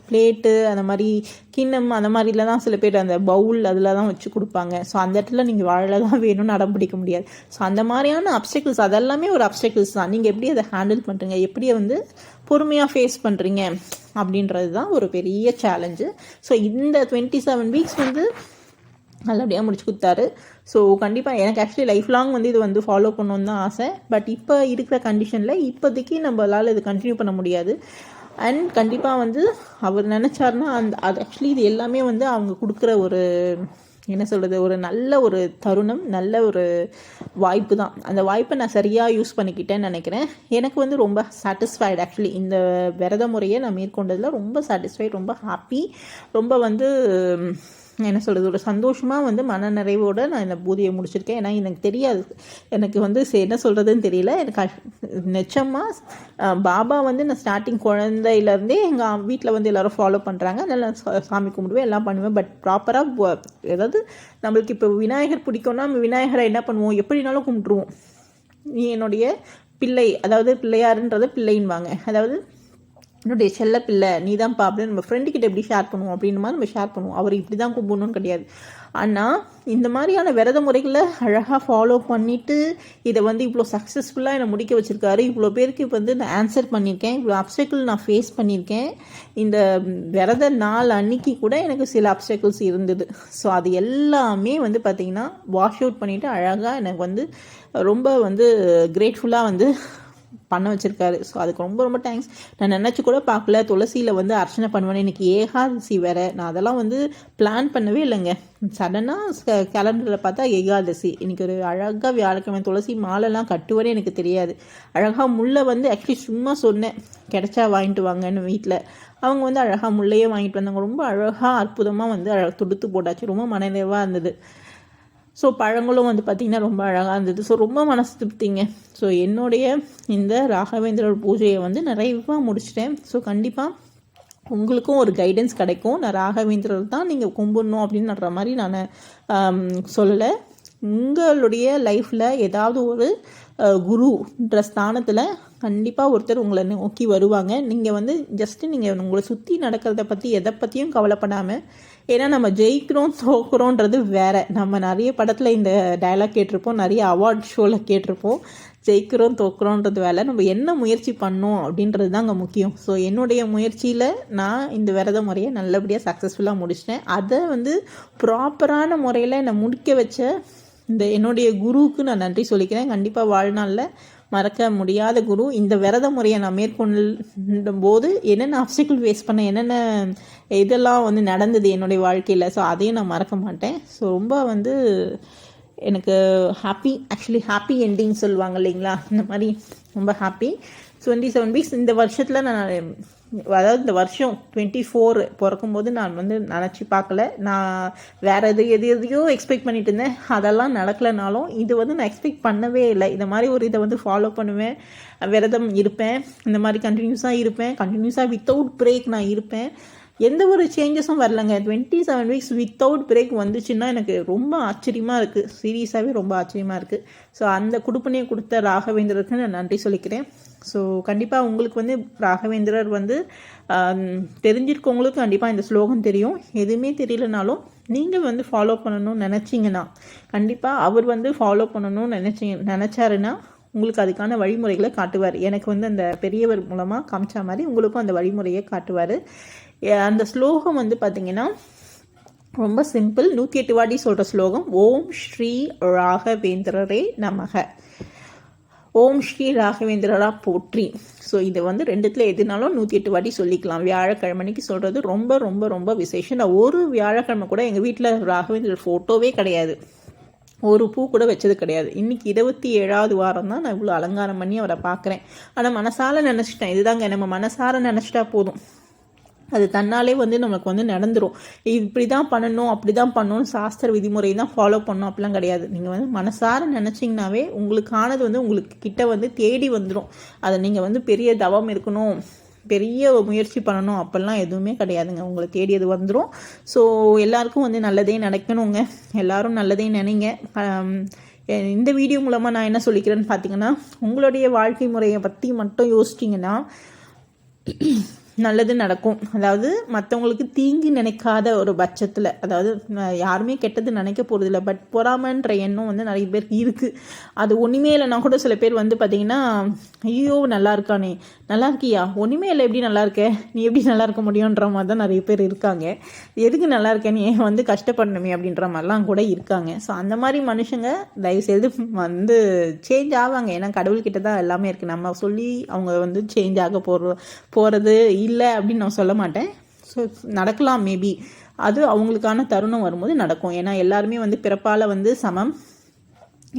S1: பிளேட்டு அந்த மாதிரி கிண்ணம் அந்த மாதிரில தான் சில பேர் அந்த பவுல் அதில் தான் வச்சு கொடுப்பாங்க. ஸோ அந்த இடத்துல நீங்கள் வாழை தான் வேணும்னு அடம் பிடிக்க முடியாது. ஸோ அந்த மாதிரியான அப்டிக்கிள்ஸ் அதெல்லாமே ஒரு அப்டிக்கிள்ஸ் தான். நீங்கள் எப்படி அதை ஹேண்டில் பண்ணுறீங்க, எப்படி வந்து பொறுமையாக ஃபேஸ் பண்ணுறீங்க அப்படின்றது தான் ஒரு பெரிய சேலஞ்சு. ஸோ இந்த 27 வீக்ஸ் வந்து நல்லபடியாக முடிச்சு கொடுத்தாரு. ஸோ கண்டிப்பாக எனக்கு ஆக்சுவலி லைஃப் லாங் வந்து இது வந்து ஃபாலோ பண்ணணுன்னு தான் ஆசை. பட் இப்போ இருக்கிற கண்டிஷனில் இப்போதைக்கு நம்மளால் இது கண்டினியூ பண்ண முடியாது. அண்ட் கண்டிப்பாக வந்து அவர் நினச்சாருன்னா அது ஆக்சுவலி இது எல்லாமே வந்து அவங்க கொடுக்குற ஒரு என்ன சொல்கிறது, ஒரு நல்ல ஒரு தருணம், நல்ல ஒரு வாய்ப்பு தான். அந்த வாய்ப்பை நான் சரியாக யூஸ் பண்ணிக்கிட்டேன்னு நினைக்கிறேன். எனக்கு வந்து ரொம்ப சாட்டிஸ்ஃபைடு ஆக்சுவலி இந்த விரத முறையை நான் மேற்கொண்டதில் ரொம்ப சாட்டிஸ்ஃபைடு, ரொம்ப ஹாப்பி, ரொம்ப வந்து என்ன சொல்கிறது, ஒரு சந்தோஷமாக வந்து மன நிறைவோடு நான் இந்த பூஜையை முடிச்சிருக்கேன். ஏன்னா எனக்கு தெரியாது, எனக்கு வந்து என்ன சொல்கிறதுன்னு தெரியல. எனக்கு நிச்சயமாக பாபா வந்து நான் ஸ்டார்டிங் குழந்தையிலேருந்தே எங்கள் வீட்டில் வந்து எல்லோரும் ஃபாலோ பண்ணுறாங்க. அதனால் சாமி கும்பிடுவேன், எல்லாம் பண்ணுவேன். பட் ப்ராப்பராக ஏதாவது நம்மளுக்கு இப்போ விநாயகர் பிடிக்கும்னா நம்ம விநாயகரை என்ன பண்ணுவோம், எப்படினாலும் கும்பிட்ருவோம். நீ என்னுடைய பிள்ளை, அதாவது பிள்ளையாருன்றதை பிள்ளைன்வாங்க, அதாவது என்னுடைய செல்ல பிள்ளை நீ தான்ப்பா அப்படின்னு நம்ம ஃப்ரெண்டுக்கிட்ட எப்படி ஷேர் பண்ணுவோம் அப்படின்னு மாதிரி நம்ம ஷேர் பண்ணுவோம். அவர் இப்படி தான் கும்பிடணும்னு கிடையாது. ஆனால் இந்த மாதிரியான விரத முறைகளை அழகாக ஃபாலோ பண்ணிவிட்டு இதை வந்து இவ்வளோ சக்ஸஸ்ஃபுல்லாக என்னை முடிக்க வச்சுருக்காரு. இவ்வளோ பேருக்கு இப்போ வந்து நான் ஆன்சர் பண்ணியிருக்கேன், இவ்வளோ அப்டிக்கிள் நான் ஃபேஸ் பண்ணியிருக்கேன். இந்த விரத நாள் அன்னைக்கு கூட எனக்கு சில அப்டிக்கிள்ஸ் இருந்தது. ஸோ அது எல்லாமே வந்து பார்த்திங்கன்னா வாஷ் அவுட் பண்ணிவிட்டு அழகாக எனக்கு வந்து ரொம்ப வந்து கிரேட்ஃபுல்லாக வந்து பண்ண வச்சுருக்காரு. ஸோ அதுக்கு ரொம்ப ரொம்ப தேங்க்ஸ். நான் நினச்சி கூட பார்க்கல துளசியில் வந்து அர்ச்சனை பண்ணுவேன்னு. எனக்கு ஏகாதசி வேறு, நான் அதெல்லாம் வந்து பிளான் பண்ணவே இல்லைங்க. சடனாக கேலண்டரில் பார்த்தா ஏகாதசி, இன்றைக்கி ஒரு அழகாக வியாழக்கிழமை துளசி மாலைலாம் கட்டுவனே எனக்கு தெரியாது. அழகாக முல்லை வந்து ஆக்சுவலி சும்மா சொன்னேன் கிடைச்சா வாங்கிட்டு வாங்கன்னு வீட்டில். அவங்க வந்து அழகாக முல்லையே வாங்கிட்டு வந்தாங்க. ரொம்ப அழகாக அற்புதமாக வந்து தொடுத்து போட்டாச்சு, ரொம்ப மனநிறைவாக இருந்தது. ஸோ பழங்களும் வந்து பார்த்திங்கன்னா ரொம்ப அழகாக இருந்தது. ஸோ ரொம்ப மனசு திருப்திங்க. ஸோ என்னுடைய இந்த ராகவேந்திரர் பூஜையை வந்து நிறைவாக முடிச்சிட்டேன். ஸோ கண்டிப்பாக உங்களுக்கும் ஒரு கைடன்ஸ் கிடைக்கும். நான் ராகவேந்திரர் தான் நீங்கள் கும்பிடணும் அப்படின்ற மாதிரி நான் சொல்லலை. உங்களுடைய லைஃப்பில் ஏதாவது ஒரு குருன்ற ஸ்தானத்தில் கண்டிப்பாக ஒருத்தர் உங்களை நோக்கி வருவாங்க. நீங்கள் வந்து ஜஸ்ட்டு நீங்கள் உங்களை சுற்றி நடக்கிறத பற்றி எதை பற்றியும் கவலைப்படாமல், ஏன்னா நம்ம ஜெயிக்கிறோம் தோக்குறோன்றது வேறு. நம்ம நிறைய படத்தில் இந்த டயலாக் கேட்டிருப்போம், நிறைய அவார்ட் ஷோவில் கேட்டிருப்போம். ஜெயிக்கிறோம் தோக்குறோன்றது வேலை, நம்ம என்ன முயற்சி பண்ணோம் அப்படின்றது தான் அங்கே முக்கியம். ஸோ என்னுடைய முயற்சியில் நான் இந்த விரத முறையை நல்லபடியாக சக்ஸஸ்ஃபுல்லாக முடிச்சிட்டேன். அதை வந்து ப்ராப்பரான முறையில் என்னை முடிக்க வச்ச இந்த என்னுடைய குருவுக்கு நான் நன்றி சொல்லிக்கிறேன். கண்டிப்பாக வாழ்நாளில் மறக்க முடியாத குரு. இந்த விரத முறையை நான் மேற்கொள்ளும் போது என்னென்ன ஆப்ஸ்டிக்கிள் ஃபேஸ் பண்ண, என்னென்ன இதெல்லாம் வந்து நடந்தது என்னுடைய வாழ்க்கையில், ஸோ அதையும் நான் மறக்க மாட்டேன். ஸோ ரொம்ப வந்து எனக்கு ஹாப்பி எண்டிங் சொல்லுவாங்க இல்லைங்களா, இந்த மாதிரி ரொம்ப ஹாப்பி. 27 வீக்ஸ் இந்த வருஷத்தில் நான், அதாவது இந்த வருஷம் 24 பிறக்கும்போது நான் வந்து நினச்சி பார்க்கல. நான் வேறு எதையோ எக்ஸ்பெக்ட் பண்ணிட்டு இருந்தேன், அதெல்லாம் நடக்கலைனாலும் இது வந்து நான் எக்ஸ்பெக்ட் பண்ணவே இல்லை. இந்த மாதிரி ஒரு இதை வந்து ஃபாலோ பண்ணுவேன், விரதம் இருப்பேன், இந்த மாதிரி கண்டினியூஸாக வித்தவுட் பிரேக் நான் இருப்பேன். எந்த ஒரு சேஞ்சஸும் வரலங்க. 27 வீக்ஸ் வித்தவுட் பிரேக் வந்துச்சுன்னா எனக்கு ரொம்ப ஆச்சரியமாக இருக்குது, சீரியஸாகவே ரொம்ப ஆச்சரியமாக இருக்குது. ஸோ அந்த கொடுப்பனையை கொடுத்த ராகவேந்திரருக்கு நான் நன்றி சொல்லிக்கிறேன். ஸோ கண்டிப்பாக உங்களுக்கு வந்து ராகவேந்திரர் வந்து தெரிஞ்சிருக்கவங்களுக்கு கண்டிப்பாக இந்த ஸ்லோகம் தெரியும். எதுவுமே தெரியலனாலும் நீங்கள் வந்து ஃபாலோ பண்ணணும்னு நினச்சிங்கன்னா, கண்டிப்பாக அவர் வந்து ஃபாலோ பண்ணணும்னு நினச்சாருன்னா உங்களுக்கு அதுக்கான வழிமுறைகளை காட்டுவார். எனக்கு வந்து அந்த பெரியவர் மூலமாக காமிச்சா மாதிரி உங்களுக்கும் அந்த வழிமுறையை காட்டுவார். அந்த ஸ்லோகம் வந்து பார்த்திங்கன்னா ரொம்ப சிம்பிள். 108 வாட்டி சொல்கிற ஸ்லோகம். ஓம் ஸ்ரீ ராகவேந்திரரே நமக, ஓம் ஸ்ரீ ராகவேந்திரரா போற்றி. ஸோ இது வந்து ரெண்டுத்தில் எதுனாலும் 108 வாட்டி சொல்லிக்கலாம். வியாழக்கிழமைக்கு சொல்கிறது ரொம்ப ரொம்ப ரொம்ப விசேஷம். நான் ஒரு வியாழக்கிழமை கூட எங்கள் வீட்டில் ராகவேந்திரர் ஃபோட்டோவே கிடையாது, ஒரு பூ கூட வச்சது கிடையாது. இன்றைக்கி 27வது வாரம் தான் நான் இவ்வளோ அலங்காரம் பண்ணி அவரை பார்க்குறேன். ஆனால் மனசார நினச்சிட்டேன், இதுதாங்க நம்ம மனசார நினச்சிட்டா போதும், அது தன்னாலே வந்து நம்மளுக்கு வந்து நடந்துடும். இப்படி தான் பண்ணணும், அப்படி தான் பண்ணணும், சாஸ்திர விதிமுறை தான் ஃபாலோ பண்ணணும் அப்படிலாம் கிடையாது. நீங்கள் வந்து மனசார நினச்சிங்கனாவே உங்களுக்கானது வந்து உங்களுக்கு கிட்ட வந்து தேடி வந்துடும். அதை நீங்கள் வந்து பெரிய தவம் இருக்கணும், பெரிய முயற்சி பண்ணணும் அப்படிலாம் எதுவுமே கிடையாதுங்க, உங்களை தேடியது வந்துடும். ஸோ எல்லாருக்கும் வந்து நல்லதே நடக்கணுங்க, எல்லாரும் நல்லதே நினைங்க. இந்த வீடியோ மூலமாக நான் என்ன சொல்லிக்கிறேன்னு பார்த்தீங்கன்னா, உங்களுடைய வாழ்க்கை முறையை பற்றி மட்டும் யோசிச்சிங்கன்னா நல்லது நடக்கும். அதாவது மற்றவங்களுக்கு தீங்கு நினைக்காத ஒரு பட்சத்தில், அதாவது யாருமே கெட்டது நினைக்க போகிறதில்ல, பட் பொறாமன்ற எண்ணம் வந்து நிறைய பேருக்கு இருக்குது. அது ஒன்றுமே இல்லைனா கூட சில பேர் வந்து பார்த்திங்கன்னா, ஐயோ நல்லா இருக்கானே, நல்லா இருக்கியா, ஒன்றுமே இல்லை, எப்படி நல்லா இருக்க, நீ எப்படி நல்லா இருக்க முடியுன்ற மாதிரி தான் நிறைய பேர் இருக்காங்க. எதுக்கு நல்லா இருக்க, நீ வந்து கஷ்டப்படணுமே அப்படின்ற மாதிரிலாம் கூட இருக்காங்க. ஸோ அந்த மாதிரி மனுஷங்க தயவுசெய்து வந்து சேஞ்ச் ஆவாங்க. ஏன்னா கடவுள்கிட்ட தான் எல்லாமே இருக்குது. நம்ம சொல்லி அவங்க வந்து சேஞ்ச் ஆக போகிறது இல்லை அப்படின்னு நான் சொல்ல மாட்டேன். ஸோ நடக்கலாம், மேபி அது அவங்களுக்கான தருணம் வரும்போது நடக்கும். ஏன்னா எல்லாருமே வந்து பிறப்பால் வந்து சமம்,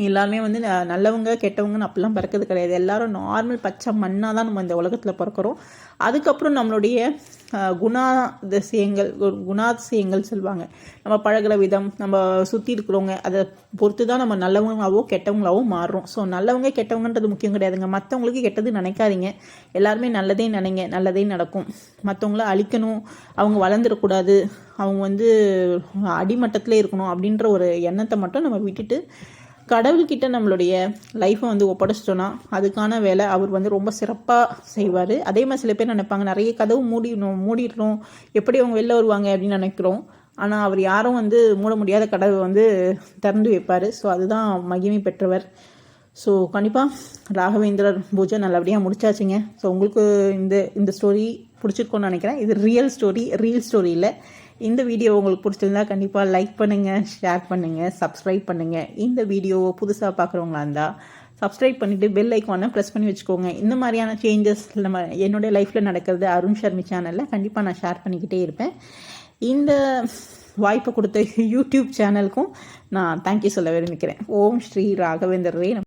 S1: எல்லாருமே வந்து நல்லவங்க கெட்டவங்கன்னு அப்படிலாம் பிறக்கிறது கிடையாது. எல்லாரும் நார்மல் பச்சை மண்ணாக தான் நம்ம இந்த உலகத்தில் பிறக்கிறோம். அதுக்கப்புறம் நம்மளுடைய குணாதிசயங்கள் சொல்லுவாங்க, நம்ம பழகிற விதம், நம்ம சுற்றி இருக்கிறவங்க, அதை பொறுத்து தான் நம்ம நல்லவங்களாவோ கெட்டவங்களாவோ மாறுறோம். ஸோ நல்லவங்க கெட்டவங்கன்றது முக்கியம் கிடையாதுங்க. மற்றவங்களுக்கு கெட்டது நினைக்காதீங்க, எல்லாருமே நல்லதே நினைங்க, நல்லதே நடக்கும். மற்றவங்கள அழிக்கணும், அவங்க வளர்ந்துடக்கூடாது, அவங்க வந்து அடிமட்டத்திலே இருக்கணும் அப்படின்ற ஒரு எண்ணத்தை மட்டும் நம்ம விட்டுட்டு கடவுள்கிட்ட நம்மளுடைய லைஃப்பை வந்து ஒப்படைச்சிட்டோன்னா அதுக்கான வேலை அவர் வந்து ரொம்ப சிறப்பாக செய்வார். அதே மாதிரி சில பேர் நினைப்பாங்க, நிறைய கதவு மூடிடுறோம், எப்படி அவங்க வெளில வருவாங்க அப்படின்னு நினைக்கிறோம். ஆனால் அவர் யாரும் வந்து மூட முடியாத கதவை வந்து திறந்து வைப்பார். ஸோ அதுதான் மகிமை பெற்றவர். ஸோ கண்டிப்பாக ராகவேந்திரர் பூஜை நல்லபடியாக முடிச்சாச்சுங்க. ஸோ உங்களுக்கு இந்த ஸ்டோரி பிடிச்சிருக்கோன்னு நினைக்கிறேன். இது ரீல் ஸ்டோரி இல்லை. இந்த வீடியோ உங்களுக்கு பிடிச்சிருந்தா கண்டிப்பாக லைக் பண்ணுங்கள், ஷேர் பண்ணுங்கள், சப்ஸ்கிரைப் பண்ணுங்கள். இந்த வீடியோவை புதுசாக பார்க்குறவங்களா இருந்தால் சப்ஸ்கிரைப் பண்ணிவிட்டு பெல் ஐக்கானை ப்ரெஸ் பண்ணி வச்சுக்கோங்க. இந்த மாதிரியான சேஞ்சஸ் நம்ம என்னுடைய லைஃப்பில் நடக்கிறது அருண் ஷர்மி சேனலில் கண்டிப்பாக நான் ஷேர் பண்ணிக்கிட்டே இருப்பேன். இந்த வாய்ப்பை கொடுத்த யூடியூப் சேனலுக்கும் நான் தேங்க்யூ சொல்ல விரும்புகிறேன். ஓம் ஸ்ரீ ராகவேந்திரரே.